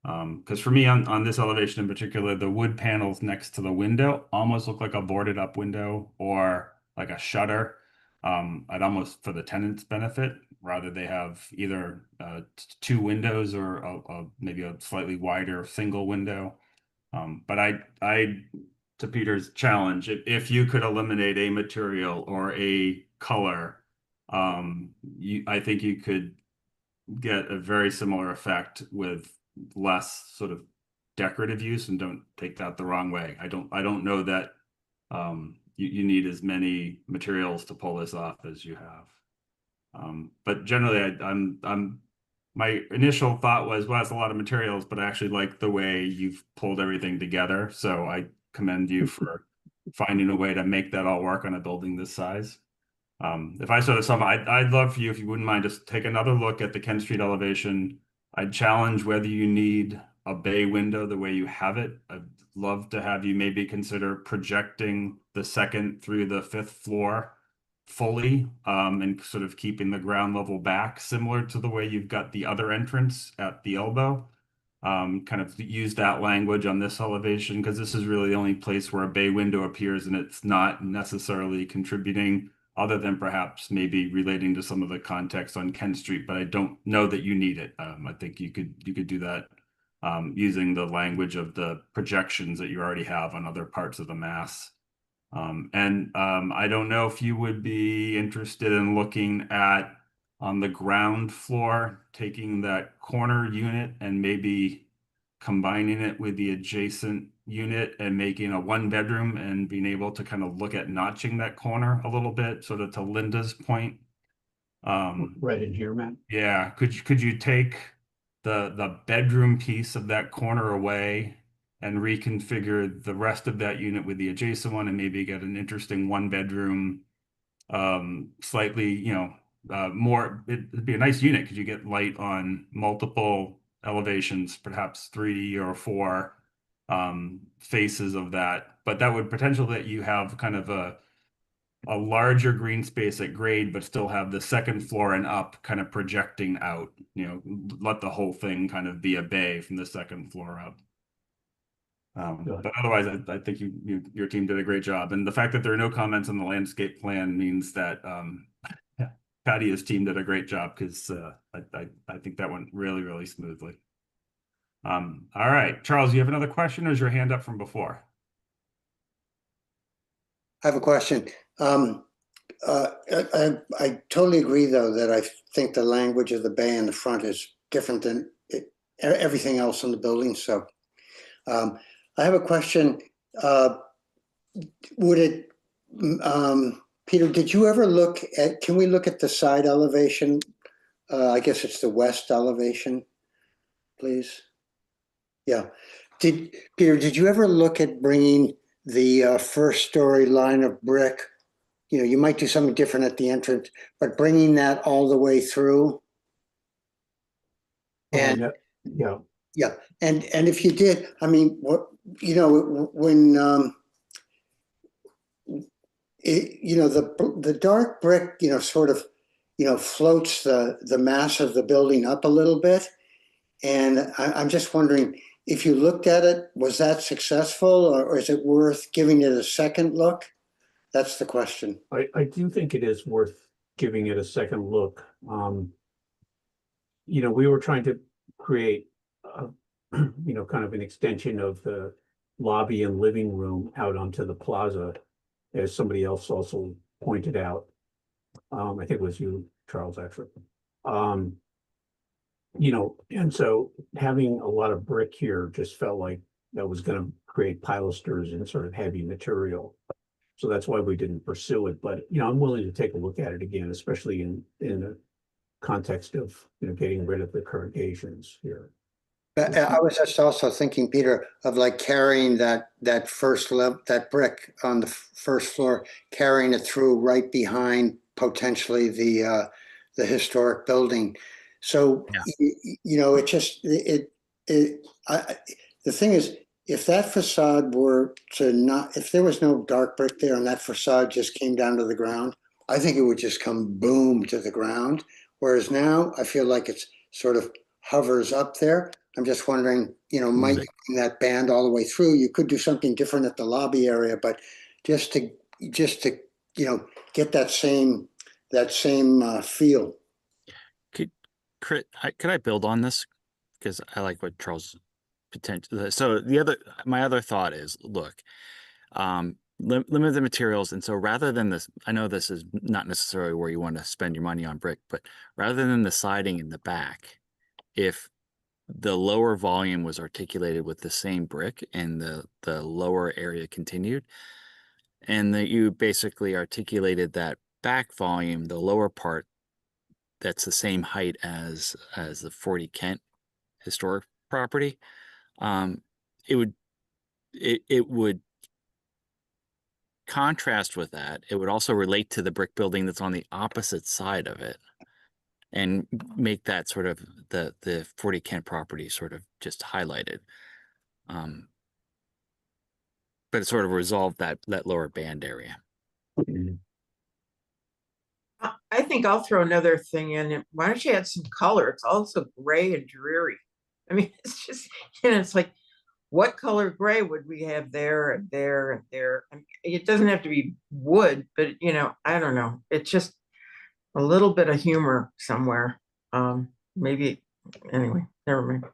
Speaker 1: Because for me on this elevation in particular, the wood panels next to the window almost look like a boarded up window or like a shutter. I'd almost, for the tenant's benefit, rather they have either two windows or maybe a slightly wider single window. But to Peter's challenge, if you could eliminate a material or a color, I think you could get a very similar effect with less sort of decorative use. And don't take that the wrong way. I don't know that you need as many materials to pull this off as you have. But generally, my initial thought was, well, it's a lot of materials, but I actually like the way you've pulled everything together. So I commend you for finding a way to make that all work on a building this size. If I sort of sum, I'd love for you, if you wouldn't mind, just take another look at the Kent Street elevation. I'd challenge whether you need a bay window the way you have it. I'd love to have you maybe consider projecting the second through the fifth floor fully, and sort of keeping the ground level back, similar to the way you've got the other entrance at the elbow. Kind of use that language on this elevation, because this is really the only place where a bay window appears, and it's not necessarily contributing, other than perhaps maybe relating to some of the context on Kent Street, but I don't know that you need it. I think you could do that using the language of the projections that you already have on other parts of the mass. I don't know if you would be interested in looking at, on the ground floor, taking that corner unit and maybe combining it with the adjacent unit and making a 1-bedroom, and being able to kind of look at notching that corner a little bit, sort of to Linda's point.
Speaker 4: Right in here, Matt.
Speaker 1: Yeah, could you take the bedroom piece of that corner away and reconfigure the rest of that unit with the adjacent one, and maybe get an interesting 1-bedroom, slightly, more, it'd be a nice unit because you get light on multiple elevations, perhaps 3 or 4 faces of that. But that would potentially let you have kind of a larger green space at grade, but still have the second floor and up kind of projecting out, let the whole thing kind of be a bay from the second floor up. But otherwise, I think your team did a great job. And the fact that there are no comments on the landscape plan means that Patty's team did a great job, because I think that went really, really smoothly. All right, Charles, you have another question, or is your hand up from before?
Speaker 8: I have a question. I totally agree, though, that I think the language of the bay in the front is different than everything else in the building. So I have a question. Peter, did you ever look at, can we look at the side elevation? I guess it's the west elevation, please. Yeah. Peter, did you ever look at bringing the first story line of brick? You might do something different at the entrance, but bringing that all the way through. And
Speaker 4: yeah.
Speaker 8: Yeah, and if you did, I mean, what, you know, when the dark brick, you know, sort of, you know, floats the mass of the building up a little bit. And I'm just wondering, if you looked at it, was that successful, or is it worth giving it a second look? That's the question.
Speaker 4: I do think it is worth giving it a second look. You know, we were trying to create, you know, kind of an extension of the lobby and living room out onto the plaza, as somebody else also pointed out. I think it was you, Charles, actually. You know, and so having a lot of brick here just felt like that was going to create pilasters and sort of heavy material. So that's why we didn't pursue it. But, you know, I'm willing to take a look at it again, especially in the context of, you know, getting rid of the corrugations here.
Speaker 8: I was just also thinking, Peter, of like carrying that first level, that brick on the first floor, carrying it through right behind potentially the historic building. So
Speaker 11: Yeah.
Speaker 8: you know, it just the thing is, if that facade were to not, if there was no dark brick there and that facade just came down to the ground, I think it would just come boom to the ground. Whereas now I feel like it's sort of hovers up there. I'm just wondering, you know, might you bring that band all the way through? You could do something different at the lobby area, but just to you know, get that same feel.
Speaker 11: Could I build on this? Because I like what Charles potential. So my other thought is, look, limit the materials. And so rather than this, I know this is not necessarily where you want to spend your money on brick, but rather than the siding in the back, if the lower volume was articulated with the same brick and the lower area continued, and that you basically articulated that back volume, the lower part, that's the same height as the 40 Kent historic property, it would contrast with that. It would also relate to the brick building that's on the opposite side of it, and make that sort of the 40 Kent property sort of just highlighted. But it sort of resolved that lower band area.
Speaker 7: I think I'll throw another thing in. Why don't you add some color? It's also gray and dreary. I mean, it's just, you know, it's like, what color gray would we have there and there and there? I mean, it doesn't have to be wood, but, you know, I don't know. It's just a little bit of humor somewhere. Maybe, anyway, never mind.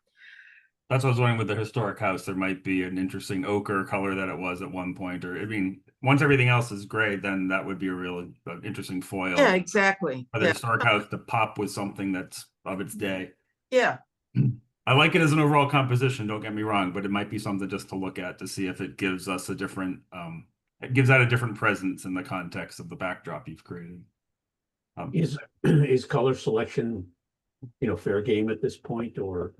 Speaker 1: That's what I was wondering with the historic house. There might be an interesting ochre color that it was at one point, or I mean, once everything else is gray, then that would be a real interesting foil
Speaker 7: Yeah, exactly.
Speaker 1: for the
Speaker 7: Yeah.
Speaker 1: historic house to pop with something that's of its day.
Speaker 7: Yeah.
Speaker 1: I like it as an overall composition, don't get me wrong, but it might be something just to look at to see if it gives us a different, it gives out a different presence in the context of the backdrop you've created.
Speaker 4: Is color selection, you know, fair game at this point, or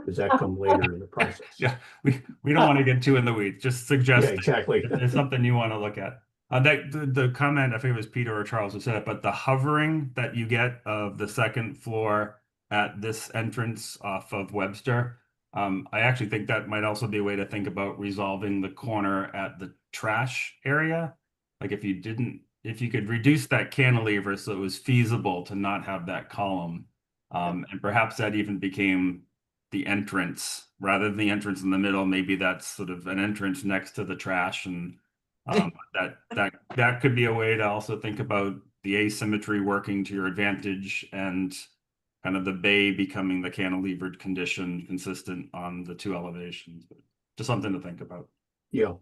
Speaker 4: does that come later in the process?
Speaker 1: Yeah, we don't want to get too in the weeds. Just suggest
Speaker 4: exactly.
Speaker 1: if there's something you want to look at. That the comment, I think it was Peter or Charles who said it, but the hovering that you get of the second floor at this entrance off of Webster, I actually think that might also be a way to think about resolving the corner at the trash area. Like if you could reduce that cantilever so it was feasible to not have that column, and perhaps that even became the entrance rather than the entrance in the middle. Maybe that's sort of an entrance next to the trash, and that could be a way to also think about the asymmetry working to your advantage and kind of the bay becoming the cantilevered condition consistent on the two elevations. But just something to think about.
Speaker 4: Yeah.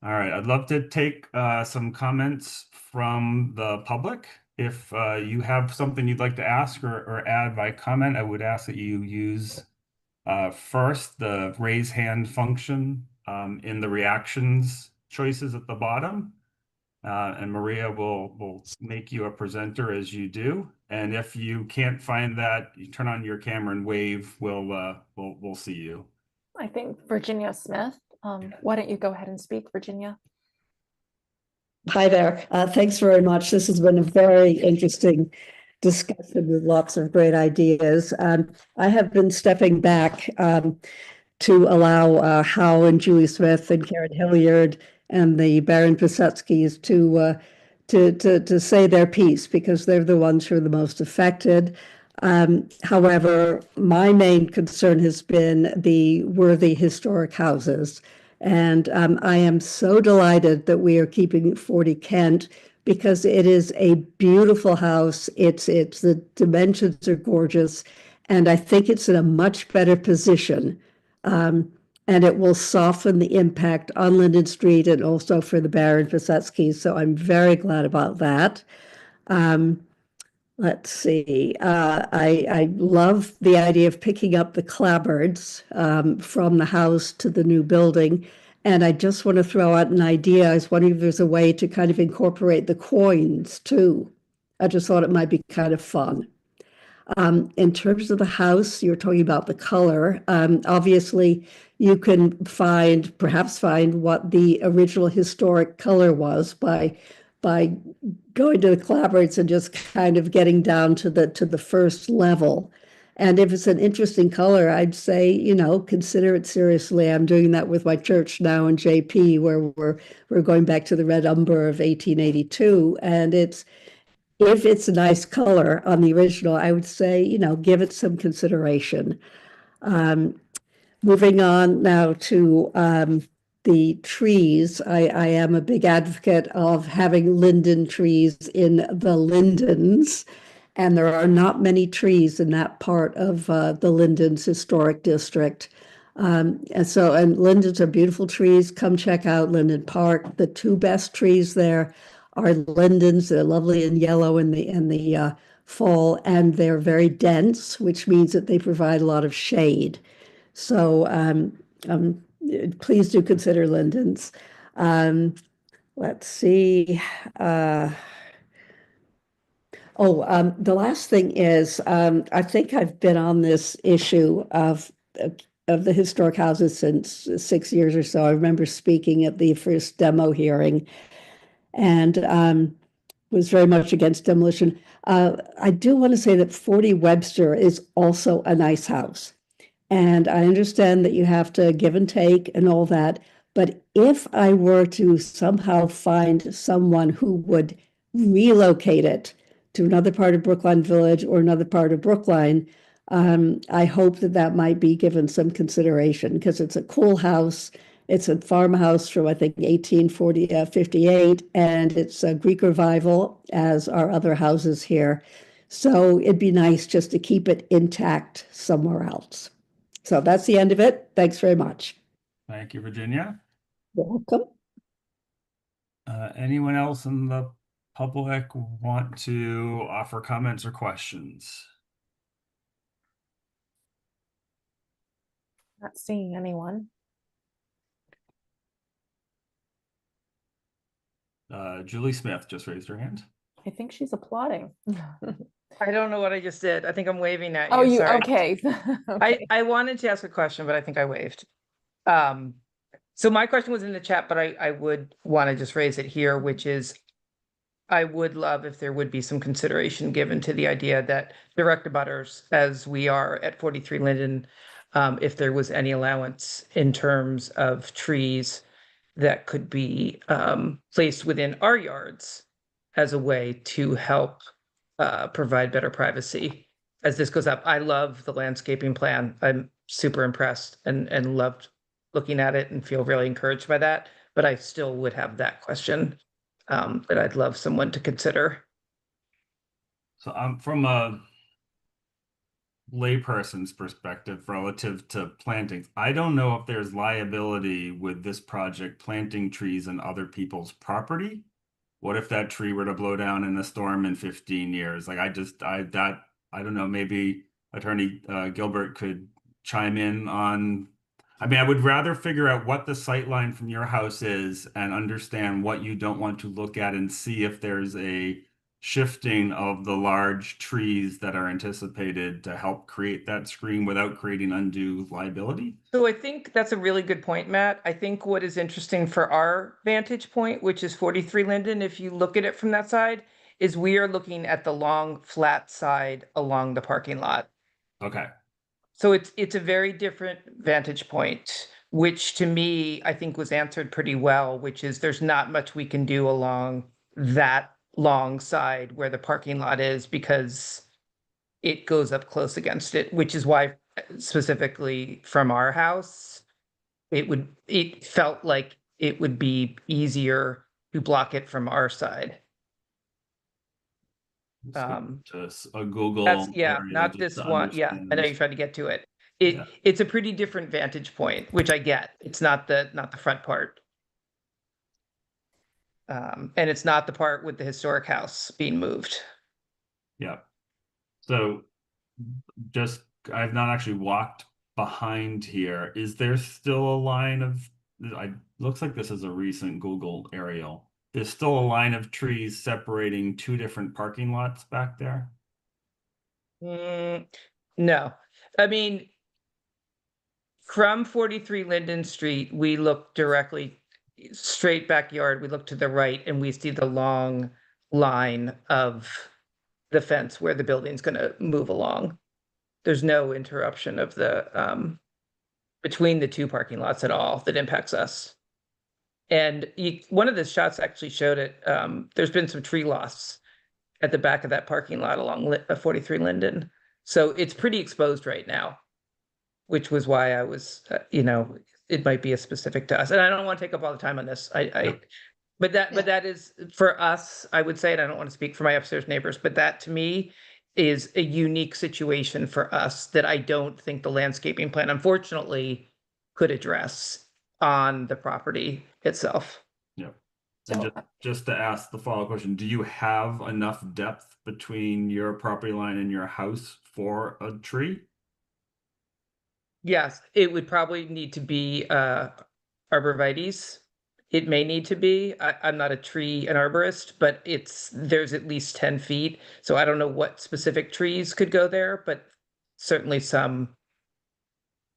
Speaker 1: All right, I'd love to take some comments from the public. If you have something you'd like to ask or add by comment, I would ask that you use first the raise hand function in the reactions choices at the bottom. And Maria will make you a presenter as you do. And if you can't find that, you turn on your camera and wave. We'll see you.
Speaker 12: I think Virginia Smith. Why don't you go ahead and speak, Virginia?
Speaker 13: Hi there. Thanks very much. This has been a very interesting discussion with lots of great ideas. I have been stepping back to allow Hal and Julie Smith and Karen Hilliard and the Baron Pisutskis to say their piece because they're the ones who are the most affected. However, my main concern has been the worthy historic houses. And I am so delighted that we are keeping 40 Kent because it is a beautiful house. It's the dimensions are gorgeous, and I think it's in a much better position. And it will soften the impact on Linden Street and also for the Baron Pisutskis. So I'm very glad about that. Let's see. I love the idea of picking up the clapboards from the house to the new building. And I just want to throw out an idea. I was wondering if there's a way to kind of incorporate the coins too. I just thought it might be kind of fun. In terms of the house, you're talking about the color. Obviously, you can perhaps find what the original historic color was by going to the clapboards and just kind of getting down to the first level. And if it's an interesting color, I'd say, consider it seriously. I'm doing that with my church now in JP, where we're going back to the red umber of 1882, and if it's a nice color on the original, I would say, give it some consideration. Moving on now to the trees, I am a big advocate of having linden trees in the lindens, and there are not many trees in that part of the Lindens Historic District. And lindens are beautiful trees. Come check out Linden Park. The two best trees there are lindens. They're lovely and yellow in the fall, and they're very dense, which means that they provide a lot of shade. So please do consider lindens. Let's see. The last thing is, I think I've been on this issue of the historic houses since 6 years or so. I remember speaking at the first demo hearing, and was very much against demolition. I do want to say that 40 Webster is also a nice house. And I understand that you have to give and take and all that. But if I were to somehow find someone who would relocate it to another part of Brookline Village or another part of Brookline, I hope that might be given some consideration because it's a cool house. It's a farmhouse from, I think, 1858, and it's a Greek revival, as are other houses here. So it'd be nice just to keep it intact somewhere else. So that's the end of it. Thanks very much.
Speaker 1: Thank you, Virginia.
Speaker 13: You're welcome.
Speaker 1: Anyone else in the public want to offer comments or questions?
Speaker 12: Not seeing anyone.
Speaker 1: Julie Smith just raised her hand.
Speaker 12: I think she's applauding.
Speaker 14: I don't know what I just did. I think I'm waving at you.
Speaker 12: Oh, you
Speaker 14: Sorry.
Speaker 12: okay? Okay.
Speaker 14: I wanted to ask a question, but I think I waved. So my question was in the chat, but I would want to just raise it here, which is I would love if there would be some consideration given to the idea that direct abutters, as we are at 43 Linden, if there was any allowance in terms of trees that could be placed within our yards as a way to help provide better privacy as this goes up. I love the landscaping plan. I'm super impressed and loved looking at it and feel really encouraged by that. But I still would have that question that I'd love someone to consider.
Speaker 1: So I'm from a layperson's perspective relative to plantings. I don't know if there's liability with this project planting trees in other people's property. What if that tree were to blow down in a storm in 15 years? Like I don't know, maybe Attorney Gilbert could chime in on. I mean, I would rather figure out what the sight line from your house is and understand what you don't want to look at and see if there's a shifting of the large trees that are anticipated to help create that screen without creating undue liability.
Speaker 14: So I think that's a really good point, Matt. I think what is interesting for our vantage point, which is 43 Linden, if you look at it from that side, is we are looking at the long flat side along the parking lot.
Speaker 1: Okay.
Speaker 14: So it's a very different vantage point, which to me, I think was answered pretty well, which is there's not much we can do along that long side where the parking lot is because it goes up close against it, which is why specifically from our house, it felt like it would be easier to block it from our side.
Speaker 1: Just a Google
Speaker 14: That's, yeah,
Speaker 1: area
Speaker 14: not
Speaker 1: just
Speaker 14: this
Speaker 1: to
Speaker 14: one. Yeah, I know
Speaker 1: understand.
Speaker 14: you tried to get to it.
Speaker 1: Yeah.
Speaker 14: It's a pretty different vantage point, which I get. It's not the front part. And it's not the part with the historic house being moved.
Speaker 1: Yeah. So just, I've not actually walked behind here. Is there still a line of, looks like this is a recent Google aerial. There's still a line of trees separating two different parking lots back there?
Speaker 14: No, I mean, from 43 Linden Street, we look directly straight backyard. We look to the right and we see the long line of the fence where the building's going to move along. There's no interruption of the between the two parking lots at all that impacts us. And one of the shots actually showed it. There's been some tree loss at the back of that parking lot along 43 Linden. So it's pretty exposed right now, which was why I was, it might be a specific to us. And I don't want to take up all the time on this. But that is for us, I would say, and I don't want to speak for my upstairs neighbors, but that to me is a unique situation for us that I don't think the landscaping plan, unfortunately, could address on the property itself.
Speaker 1: Yeah. And just to ask the follow-up question, do you have enough depth between your property line and your house for a tree?
Speaker 14: Yes, it would probably need to be arborvitaes. It may need to be. I'm not an arborist, but there's at least 10 feet. So I don't know what specific trees could go there, but certainly some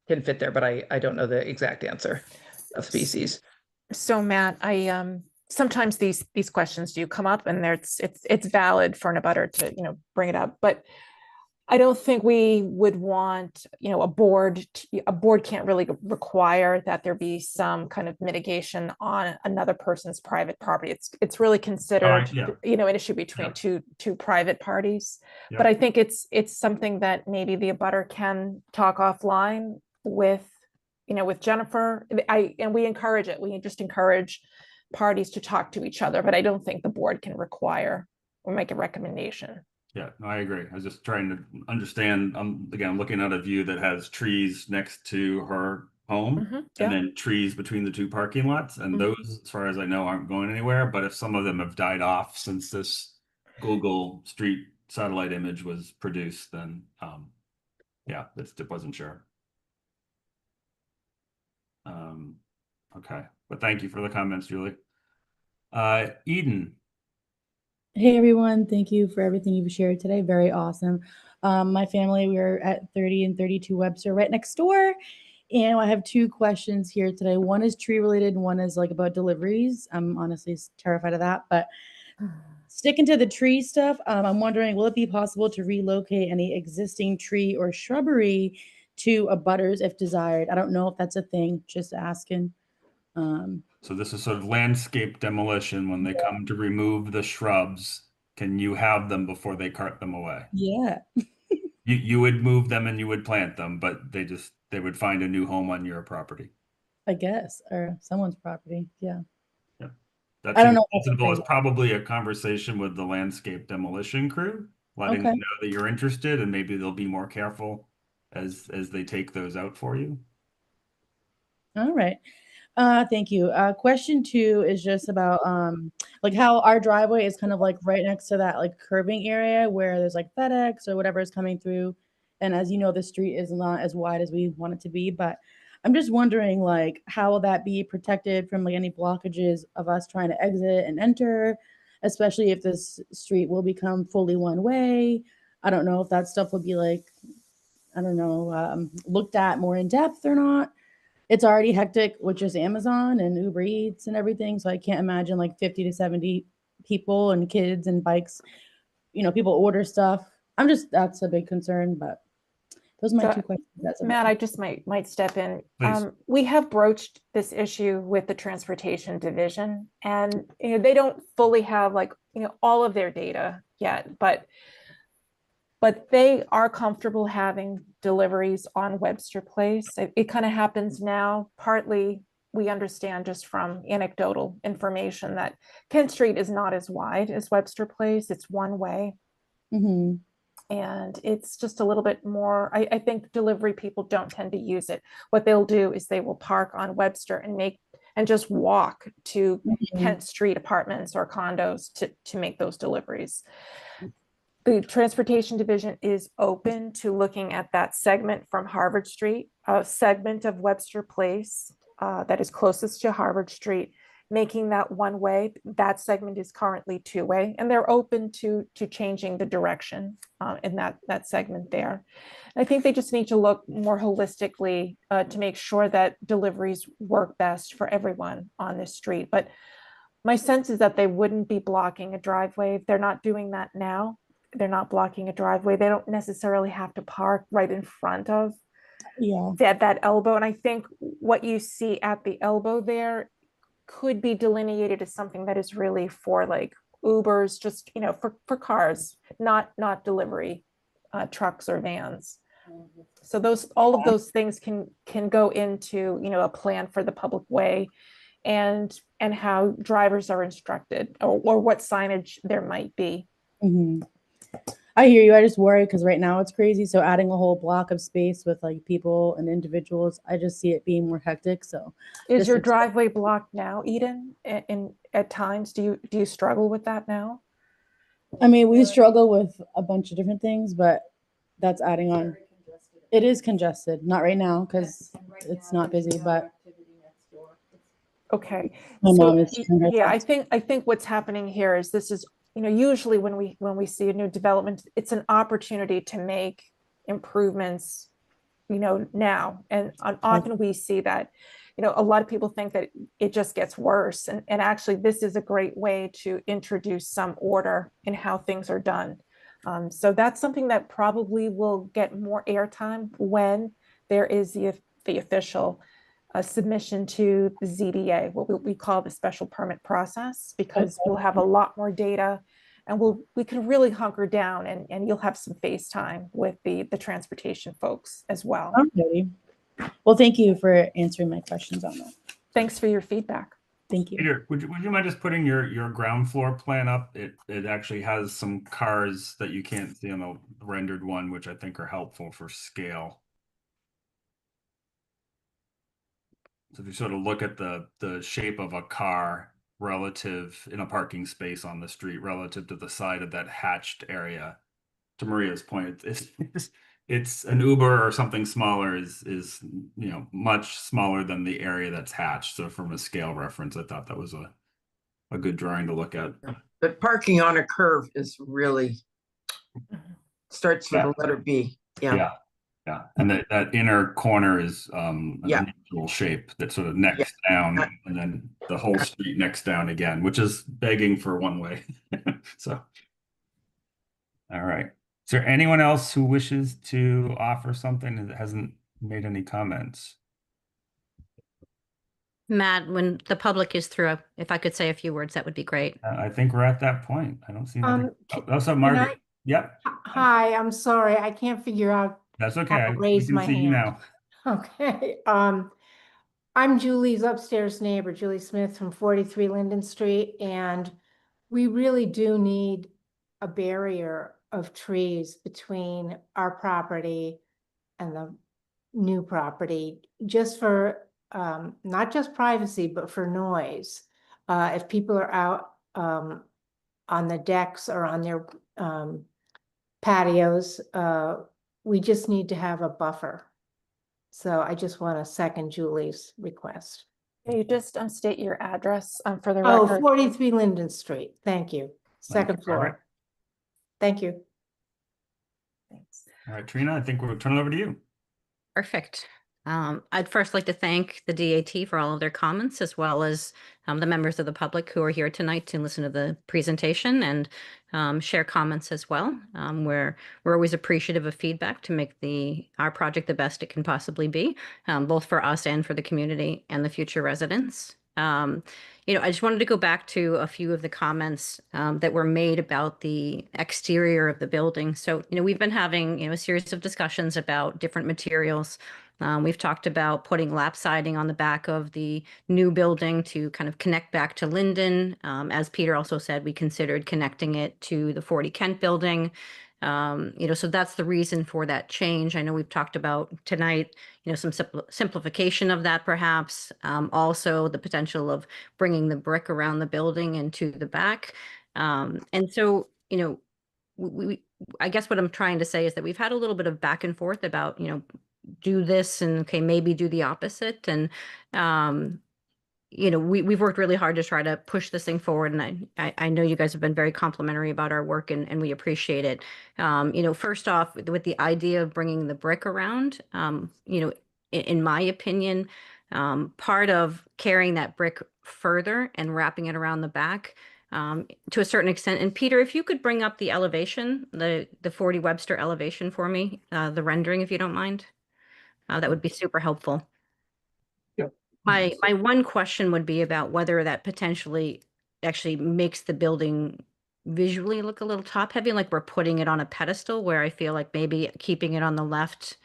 Speaker 14: can fit there, but I don't know the exact answer of species.
Speaker 12: So Matt, I sometimes these questions do come up, and it's valid for an abutter to bring it up, but I don't think we would want a board can't really require that there be some kind of mitigation on another person's private property. It's really considered an issue between two private parties. But I think it's something that maybe the abutter can talk offline with Jennifer. And we encourage it. We just encourage parties to talk to each other, but I don't think the board can require or make a recommendation.
Speaker 1: Yeah, no, I agree. I was just trying to understand. Again, looking at a view that has trees next to her home and then trees between the two parking lots. And those, as far as I know, aren't going anywhere. But if some of them have died off since this Google Street satellite image was produced, then yeah, it wasn't sure. Okay, but thank you for the comments, Julie. Eden.
Speaker 15: Hey everyone, thank you for everything you've shared today. Very awesome. My family, we're at 30 and 32 Webster, right next door. And I have two questions here today. One is tree related and one is like about deliveries. I'm honestly terrified of that, but sticking to the tree stuff, I'm wondering, will it be possible to relocate any existing tree or shrubbery to abutters if desired? I don't know if that's a thing, just asking.
Speaker 1: So this is sort of landscape demolition. When they come to remove the shrubs, can you have them before they cart them away?
Speaker 15: Yeah.
Speaker 1: You would move them and you would plant them, but they would find a new home on your property.
Speaker 15: I guess, or someone's property. Yeah.
Speaker 1: Yeah.
Speaker 15: I don't know.
Speaker 1: It's probably a conversation with the landscape demolition crew, letting them know that you're interested, and maybe they'll be more careful as they take those out for you.
Speaker 15: All right. Thank you. Question 2 is just about like how our driveway is kind of like right next to that like curving area where there's like FedEx or whatever is coming through. And as you know, the street is not as wide as we want it to be, but I'm just wondering like how will that be protected from like any blockages of us trying to exit and enter, especially if this street will become fully one way. I don't know if that stuff would be like, I don't know, looked at more in depth or not. It's already hectic, which is Amazon and Uber Eats and everything. So I can't imagine like 50 to 70 people and kids and bikes. You know, people order stuff. That's a big concern, but those are my
Speaker 12: So,
Speaker 15: two questions. That's
Speaker 12: Matt, I just might step in.
Speaker 1: Please.
Speaker 12: We have broached this issue with the transportation division, and you know, they don't fully have like, you know, all of their data yet, but they are comfortable having deliveries on Webster Place. It kind of happens now. Partly we understand just from anecdotal information that Kent Street is not as wide as Webster Place. It's one way.
Speaker 15: Mm-hmm.
Speaker 12: And it's just a little bit more, I think delivery people don't tend to use it. What they'll do is they will park on Webster and just walk to Kent Street apartments or condos to make those deliveries. The transportation division is open to looking at that segment from Harvard Street, a segment of Webster Place that is closest to Harvard Street, making that one way. That segment is currently two-way, and they're open to changing the direction in that segment there. I think they just need to look more holistically to make sure that deliveries work best for everyone on this street. But my sense is that they wouldn't be blocking a driveway. They're not doing that now. They're not blocking a driveway. They don't necessarily have to park right in front of that elbow. And I think what you see at the elbow there could be delineated as something that is really for like Ubers, just, you know, for cars, not delivery trucks or vans. So all of those things can go into, you know, a plan for the public way and how drivers are instructed or what signage there might be.
Speaker 15: Mm-hmm. I hear you. I just worry because right now it's crazy. So adding a whole block of space with like people and individuals, I just see it being more hectic. So
Speaker 12: is your driveway blocked now, Eden? At times, do you struggle with that now?
Speaker 15: I mean, we struggle with a bunch of different things, but that's adding on. It is congested. Not right now because it's not busy, but
Speaker 12: okay.
Speaker 15: My mom is
Speaker 12: yeah, I think what's happening here is this is, you know, usually when we see a new development, it's an opportunity to make improvements, you know, now. And often we see that, you know, a lot of people think that it just gets worse. And actually, this is a great way to introduce some order in how things are done. So that's something that probably will get more airtime when there is the official submission to the ZBA, what we call the special permit process, because we'll have a lot more data and we can really hunker down and you'll have some face time with the transportation folks as well.
Speaker 15: Okay. Well, thank you for answering my questions on that.
Speaker 12: Thanks for your feedback.
Speaker 15: Thank you.
Speaker 1: Peter, would you mind just putting your ground floor plan up? It actually has some cars that you can't see on the rendered one, which I think are helpful for scale. So if you sort of look at the shape of a car relative in a parking space on the street relative to the side of that hatched area, to Maria's point, it's an Uber or something smaller is you know, much smaller than the area that's hatched. So from a scale reference, I thought that was a good drawing to look at.
Speaker 7: But parking on a curve is really starts with the letter B.
Speaker 1: Yeah. And that inner corner is an unusual shape that's sort of next down, and then the whole street next down again, which is begging for one way. So, all right. Is there anyone else who wishes to offer something that hasn't made any comments?
Speaker 5: Matt, when the public is through, if I could say a few words, that would be great.
Speaker 1: I think we're at that point. I don't see anything. Also, Margaret. Yep.
Speaker 16: Hi, I'm sorry. I can't figure out
Speaker 1: That's
Speaker 16: how
Speaker 1: okay.
Speaker 16: to
Speaker 1: We
Speaker 16: raise
Speaker 1: can
Speaker 16: my
Speaker 1: see you
Speaker 16: hand.
Speaker 1: now.
Speaker 16: Okay. I'm Julie's upstairs neighbor, Julie Smith from 43 Linden Street, and we really do need a barrier of trees between our property and the new property, just for not just privacy, but for noise. If people are out on the decks or on their patios, we just need to have a buffer. So I just want to second Julie's request.
Speaker 12: Can you just state your address for the
Speaker 16: Oh,
Speaker 12: record?
Speaker 16: 43 Linden Street. Thank you. Second floor.
Speaker 1: All right.
Speaker 16: Thank you.
Speaker 12: Thanks.
Speaker 1: All right, Trina, I think we'll turn it over to you.
Speaker 5: Perfect. I'd first like to thank the DAT for all of their comments, as well as the members of the public who are here tonight to listen to the presentation and share comments as well. We're always appreciative of feedback to make our project the best it can possibly be, both for us and for the community and the future residents. I just wanted to go back to a few of the comments that were made about the exterior of the building. So, we've been having, a series of discussions about different materials. We've talked about putting lap siding on the back of the new building to kind of connect back to Linden. As Peter also said, we considered connecting it to the 40 Kent building. So that's the reason for that change. I know we've talked about tonight, some simplification of that perhaps. Also the potential of bringing the brick around the building into the back. And so, I guess what I'm trying to say is that we've had a little bit of back and forth about, do this and okay, maybe do the opposite. And, we've worked really hard to try to push this thing forward. And I know you guys have been very complimentary about our work and we appreciate it. First off, with the idea of bringing the brick around, in my opinion, part of carrying that brick further and wrapping it around the back, to a certain extent. And Peter, if you could bring up the elevation, the 40 Webster elevation for me, the rendering, if you don't mind. That would be super helpful.
Speaker 4: Yep.
Speaker 5: My one question would be about whether that potentially actually makes the building visually look a little top heavy, like we're putting it on a pedestal, where I feel like maybe keeping it on the left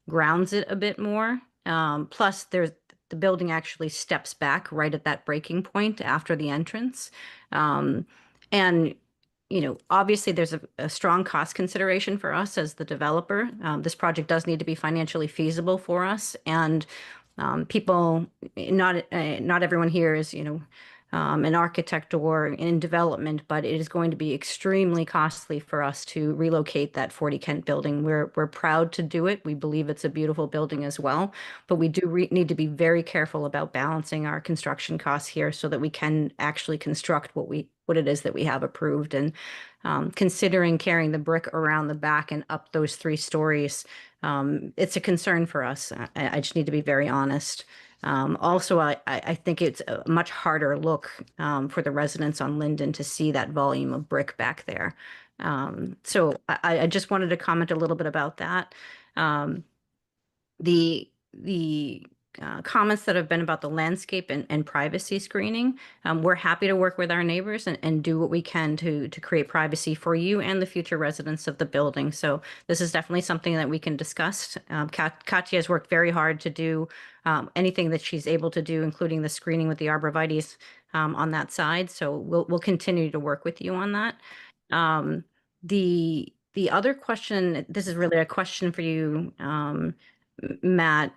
Speaker 5: grounds it a bit more. Plus, the building actually steps back right at that breaking point after the entrance. And obviously there's a strong cost consideration for us as the developer. This project does need to be financially feasible for us, and people, not everyone here is, an architect or in development, but it is going to be extremely costly for us to relocate that 40 Kent building. We're proud to do it. We believe it's a beautiful building as well, but we do need to be very careful about balancing our construction costs here so that we can actually construct what it is that we have approved. And considering carrying the brick around the back and up those 3 stories, it's a concern for us. I just need to be very honest. Also, I think it's a much harder look for the residents on Linden to see that volume of brick back there. So I just wanted to comment a little bit about that. The comments that have been about the landscape and privacy screening, we're happy to work with our neighbors and do what we can to create privacy for you and the future residents of the building. So this is definitely something that we can discuss. Katya has worked very hard to do anything that she's able to do, including the screening with the arborvitaes on that side. So we'll continue to work with you on that. The other question, this is really a question for you, Matt.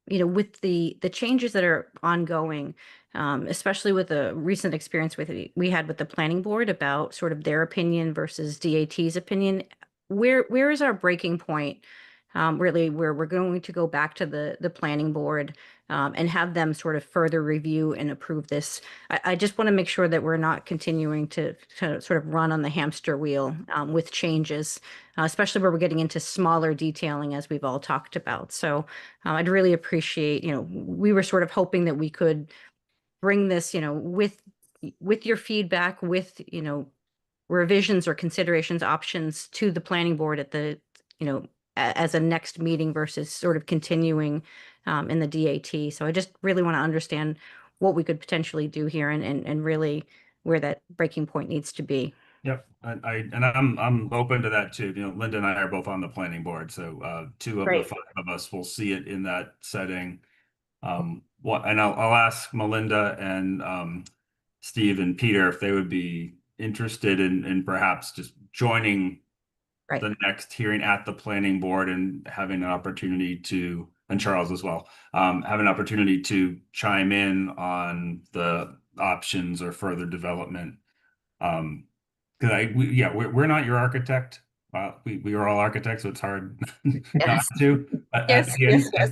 Speaker 5: With the changes that are ongoing, especially with the recent experience we had with the planning board about sort of their opinion versus DAT's opinion, where is our breaking point? Really, where we're going to go back to the planning board and have them sort of further review and approve this. I just want to make sure that we're not continuing to sort of run on the hamster wheel with changes, especially where we're getting into smaller detailing as we've all talked about. So I'd really appreciate, we were sort of hoping that we could bring this, with your feedback, with, revisions or considerations, options to the planning board at the, as a next meeting versus sort of continuing in the DAT. So I just really want to understand what we could potentially do here and really where that breaking point needs to be.
Speaker 1: Yep, I'm open to that too. Linda and I are both on the planning board, so 2 of the
Speaker 5: Great.
Speaker 1: 5 of us will see it in that setting. And I'll ask Melinda and Steve and Peter if they would be interested in perhaps just joining the next hearing at the planning board and having an opportunity to, and Charles as well, have an opportunity to chime in on the options or further development. Because we're not your architect. We are all architects, so it's hard not to. But at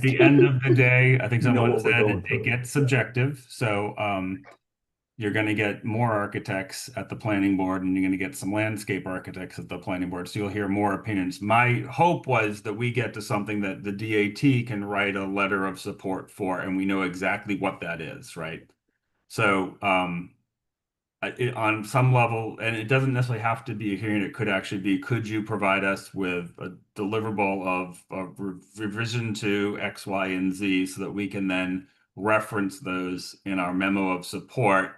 Speaker 1: the end of the day, I think
Speaker 4: You know
Speaker 1: someone
Speaker 4: what we're
Speaker 1: said
Speaker 4: going
Speaker 1: it
Speaker 4: through.
Speaker 1: gets subjective. So you're going to get more architects at the planning board, and you're going to get some landscape architects at the planning board. So you'll hear more opinions. My hope was that we get to something that the DAT can write a letter of support for, and we know exactly what that is, right? So on some level, and it doesn't necessarily have to be a hearing, it could actually be, could you provide us with a deliverable of revision to X, Y, and Z so that we can then reference those in our memo of support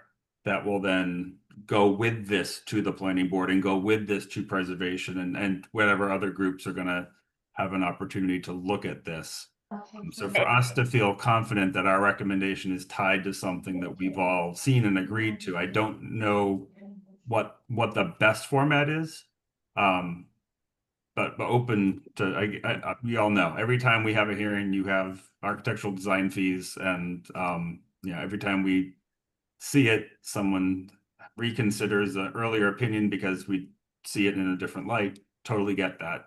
Speaker 1: that will then go with this to the planning board and go with this to preservation and whatever other groups are going to have an opportunity to look at this. So for us to feel confident that our recommendation is tied to something that we've all seen and agreed to, I don't know what the best format is. But open to, we all know every time we have a hearing, you have architectural design fees, and every time we see it, someone reconsiders an earlier opinion because we see it in a different light. Totally get that.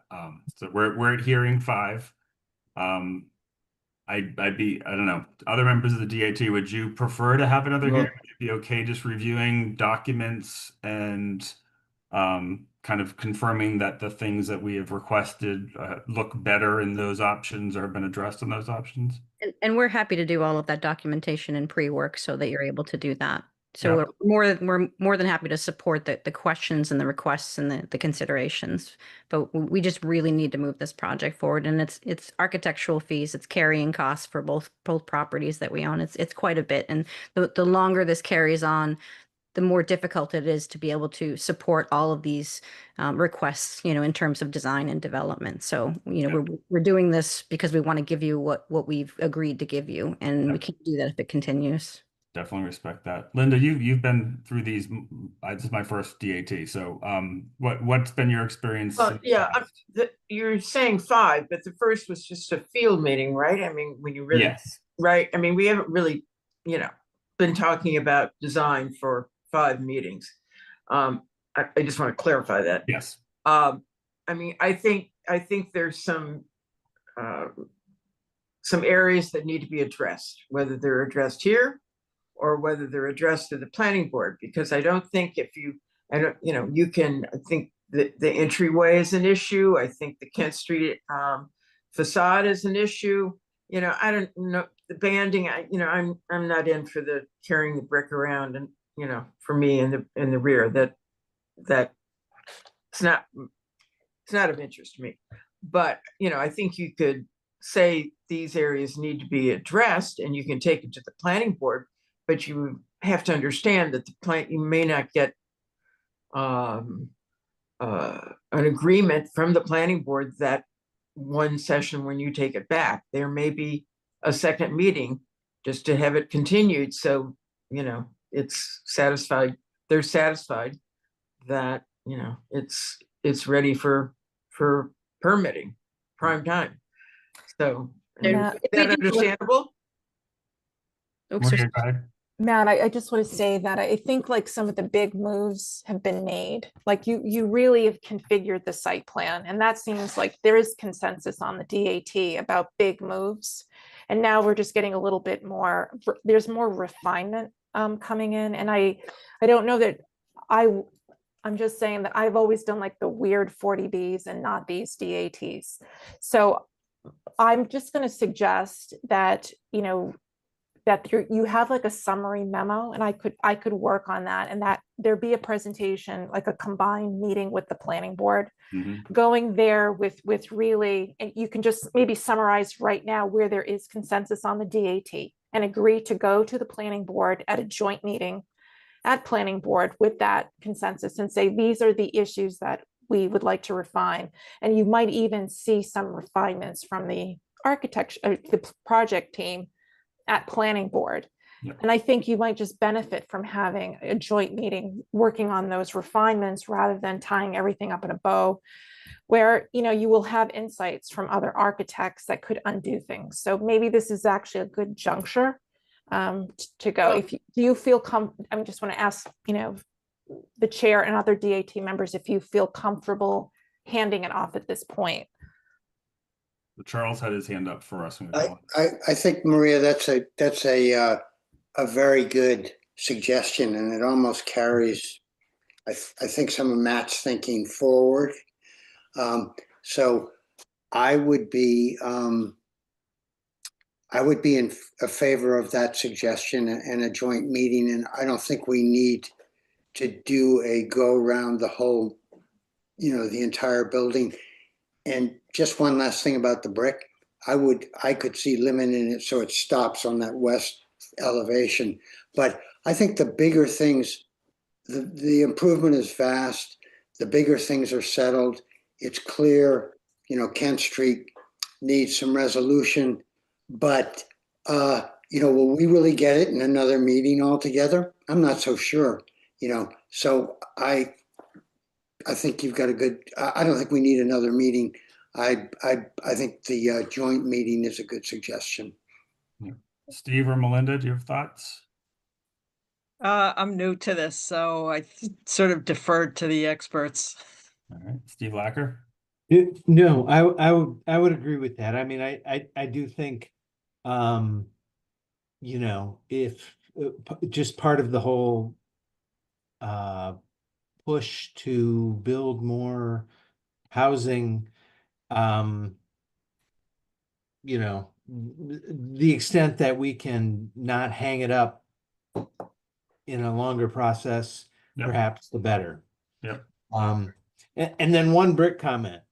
Speaker 1: So we're at hearing 5. I don't know, other members of the DAT, would you prefer to have another hearing? Would you be okay just reviewing documents and kind of confirming that the things that we have requested look better in those options or have been addressed in those options?
Speaker 5: And we're happy to do all of that documentation and pre-work so that you're able to do that. So
Speaker 1: Yeah.
Speaker 5: we're more than happy to support the questions and the requests and the considerations. But we just really need to move this project forward. And it's architectural fees, it's carrying costs for both properties that we own. It's quite a bit. And the longer this carries on, the more difficult it is to be able to support all of these requests, in terms of design and development. So, we're doing this because we want to give you what we've agreed to give you, and we can't do that if it continues.
Speaker 1: Definitely respect that. Linda, you've been through these. This is my first DAT. So, what's been your experience?
Speaker 7: Well, yeah, you're saying 5, but the first was just a field meeting, right? I mean, when you really,
Speaker 1: yes,
Speaker 7: right? I mean, we haven't really, been talking about design for 5 meetings. I just want to clarify that.
Speaker 1: Yes.
Speaker 7: I mean, I think there's some areas that need to be addressed, whether they're addressed here or whether they're addressed to the planning board, because I don't think I think the entryway is an issue. I think the Kent Street facade is an issue. I don't know the banding. I'm not in for the carrying the brick around, and for me in the rear, that it's not of interest to me. But I think you could say these areas need to be addressed, and you can take it to the planning board. But you have to understand that you may not get an agreement from the planning board that one session when you take it back. There may be a second meeting just to have it continued. So, it's satisfied. They're satisfied that, it's ready for permitting prime time. So, is that understandable?
Speaker 5: Oops,
Speaker 1: Maria, go ahead.
Speaker 12: Matt, I just want to say that I think like some of the big moves have been made. Like you really have configured the site plan, and that seems like there is consensus on the DAT about big moves. And now we're just getting a little bit more, there's more refinement coming in. And I don't know that I'm just saying that I've always done like the weird 40Bs and not these DATs. So I'm just going to suggest that, that you have like a summary memo, and I could work on that, and that there be a presentation, like a combined meeting with the planning board, going there with really, and you can just maybe summarize right now where there is consensus on the DAT and agree to go to the planning board at a joint meeting at planning board with that consensus and say, these are the issues that we would like to refine. And you might even see some refinements from the architecture, the project team at planning board.
Speaker 1: Yeah.
Speaker 12: And I think you might just benefit from having a joint meeting working on those refinements rather than tying everything up in a bow, where you will have insights from other architects that could undo things. So maybe this is actually a good juncture to go.
Speaker 7: Well,
Speaker 12: Do you feel I just want to ask the chair and other DAT members if you feel comfortable handing it off at this point.
Speaker 1: Charles had his hand up for us.
Speaker 8: I think, Maria, that's a very good suggestion, and it almost carries, I think, some of Matt's thinking forward. So I would be in a favor of that suggestion and a joint meeting, and I don't think we need to do a go around the whole, the entire building. And just one last thing about the brick, I could see limiting it so it stops on that west elevation. But I think the bigger things, the improvement is vast. The bigger things are settled. It's clear, Kent Street needs some resolution, but will we really get it in another meeting altogether? I'm not so sure, so I think you've got a good, I don't think we need another meeting. I think the joint meeting is a good suggestion.
Speaker 1: Yeah. Steve or Melinda, do you have thoughts?
Speaker 6: I'm new to this, so I sort of deferred to the experts.
Speaker 1: All right, Steve Lacker.
Speaker 9: No, I would agree with that. I mean, I do think, if just part of the whole push to build more housing, the extent that we can not hang it up in a longer process,
Speaker 1: Yep.
Speaker 9: perhaps the better.
Speaker 1: Yep.
Speaker 9: And then one brick comment.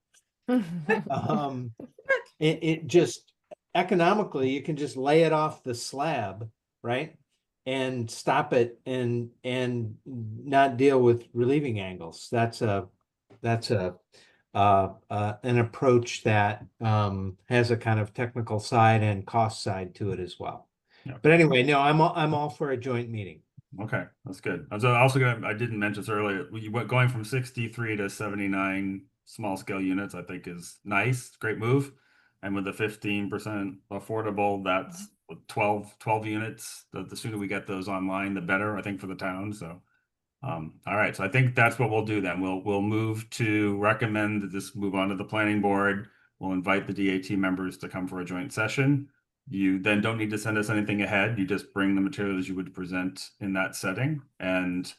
Speaker 9: It just economically, you can just lay it off the slab, right? And stop it and not deal with relieving angles. That's an approach that has a kind of technical side and cost side to it as well.
Speaker 1: Yep.
Speaker 9: But anyway, no, I'm all for a joint meeting.
Speaker 1: Okay, that's good. I was also I didn't mention this earlier. Going from 63 to 79 small scale units, I think is nice. Great move. And with the 15% affordable, that's 12 units. The sooner we get those online, the better, I think, for the town. So, all right. So I think that's what we'll do then. We'll move to recommend that this move on to the planning board. We'll invite the DAT members to come for a joint session. You then don't need to send us anything ahead. You just bring the materials you would present in that setting. And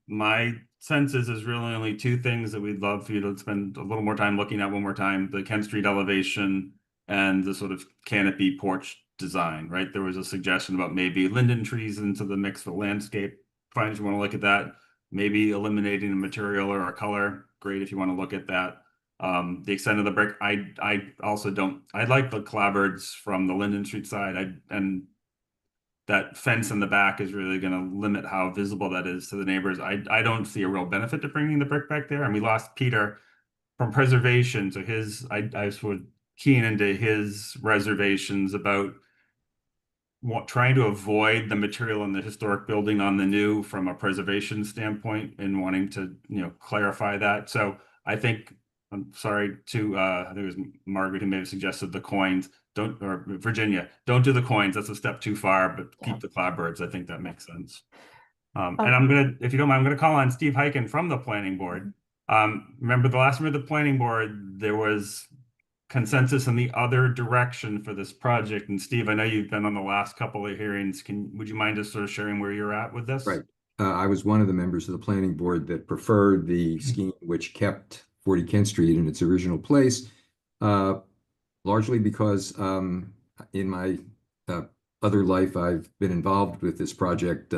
Speaker 1: my sense is there's really only two things that we'd love for you to spend a little more time looking at one more time: the Kent Street elevation and the sort of canopy porch design, right? There was a suggestion about maybe linden trees into the mix for landscape. Fine if you want to look at that. Maybe eliminating a material or a color. Great if you want to look at that. The extent of the brick, I also don't. I like the clapboards from the Linden Street side. And that fence in the back is really going to limit how visible that is to the neighbors. I don't see a real benefit to bringing the brick back there. And we lost Peter from preservation, so I was sort of keying into his reservations about trying to avoid the material in the historic building on the new from a preservation standpoint and wanting to clarify that. So I think. I'm sorry to, I think it was Margaret who may have suggested the coins. Or Virginia, don't do the coins. That's a step too far, but keep the clapboards. I think that makes sense. And I'm going to, if you don't mind, I'm going to call on Steve Hyken from the planning board. Remember the last time of the planning board, there was consensus in the other direction for this project. And Steve, I know you've been on the last couple of hearings. Would you mind just sort of sharing where you're at with this?
Speaker 10: Right. I was one of the members of the planning board that preferred the scheme which kept 40 Kent Street in its original place, largely because in my other life, I've been involved with this project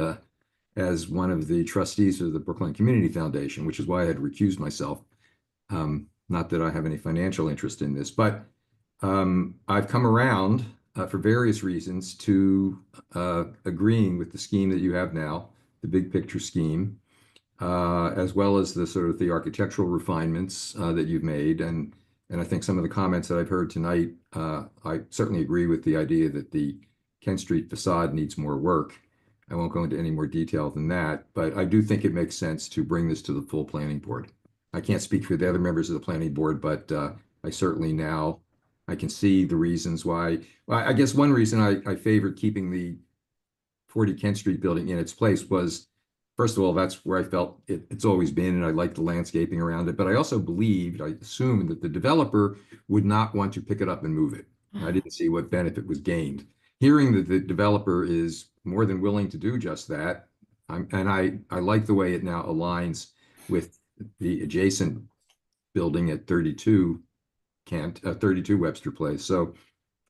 Speaker 10: as one of the trustees of the Brookline Community Foundation, which is why I had recused myself. Not that I have any financial interest in this, but I've come around for various reasons to agreeing with the scheme that you have now, the big picture scheme, as well as the sort of the architectural refinements that you've made. And I think some of the comments that I've heard tonight, I certainly agree with the idea that the Kent Street facade needs more work. I won't go into any more detail than that, but I do think it makes sense to bring this to the full planning board. I can't speak for the other members of the planning board, but I certainly now, I can see the reasons why. Well, I guess one reason I favored keeping the 40 Kent Street building in its place was, first of all, that's where I felt it's always been, and I like the landscaping around it. But I also believed, I assumed that the developer would not want to pick it up and move it. I didn't see what benefit was gained. hearing that the developer is more than willing to do just that, I like the way it now aligns with the adjacent building at 32 32 Webster Place. So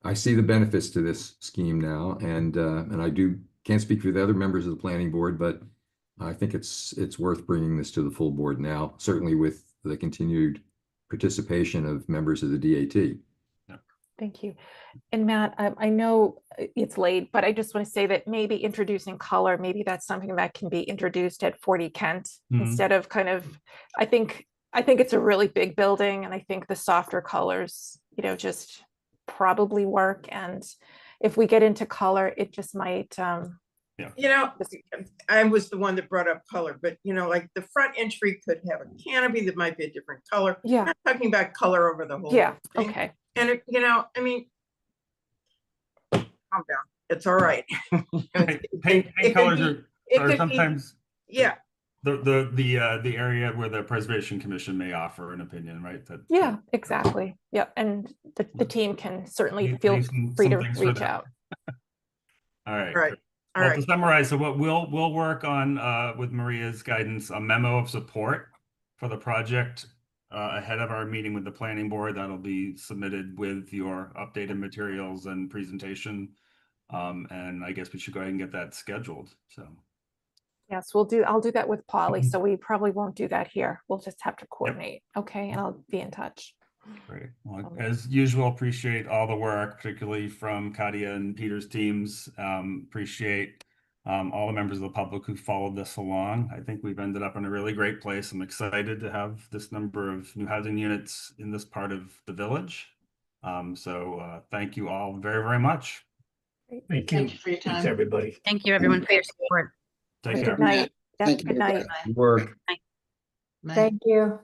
Speaker 10: I see the benefits to this scheme now, and I can't speak for the other members of the planning board, but I think it's worth bringing this to the full board now, certainly with the continued participation of members of the DAT.
Speaker 12: Thank you. And Matt, I know it's late, but I just want to say that maybe introducing color, maybe that's something that can be introduced at 40 Kent instead of kind of, I think it's a really big building, and I think the softer colors, just probably work. And if we get into color, it just might,
Speaker 7: I was the one that brought up color, but like the front entry could have a canopy that might be a different color.
Speaker 12: Yeah.
Speaker 7: I'm not talking about color over the whole thing.
Speaker 12: Okay.
Speaker 7: And I mean, calm down. It's all right.
Speaker 1: Paint colors are sometimes
Speaker 7: yeah.
Speaker 1: The area where the Preservation Commission may offer an opinion, right?
Speaker 12: Exactly. Yep. And the team can certainly feel free to reach out.
Speaker 1: All right.
Speaker 7: All right.
Speaker 1: Well, to summarize, so what we'll work on with Maria's guidance, a memo of support for the project ahead of our meeting with the planning board. That'll be submitted with your updated materials and presentation. And I guess we should go ahead and get that scheduled. So
Speaker 12: yes, I'll do that with Polly. So we probably won't do that here. We'll just have to coordinate. Yep. Okay. And I'll be in touch.
Speaker 1: Great. Well, as usual, appreciate all the work, particularly from Katia and Peter's teams. Appreciate all the members of the public who followed this along. I think we've ended up in a really great place. I'm excited to have this number of new housing units in this part of the village. So thank you all very, very much.
Speaker 4: Thank you.
Speaker 2: Thank you for your time.
Speaker 4: Thanks, everybody.
Speaker 5: Thank you, everyone, for your support.
Speaker 1: Take care.
Speaker 12: Good night.
Speaker 8: Thank you.
Speaker 12: Good night.
Speaker 10: Good work.
Speaker 2: Bye.
Speaker 16: Thank you.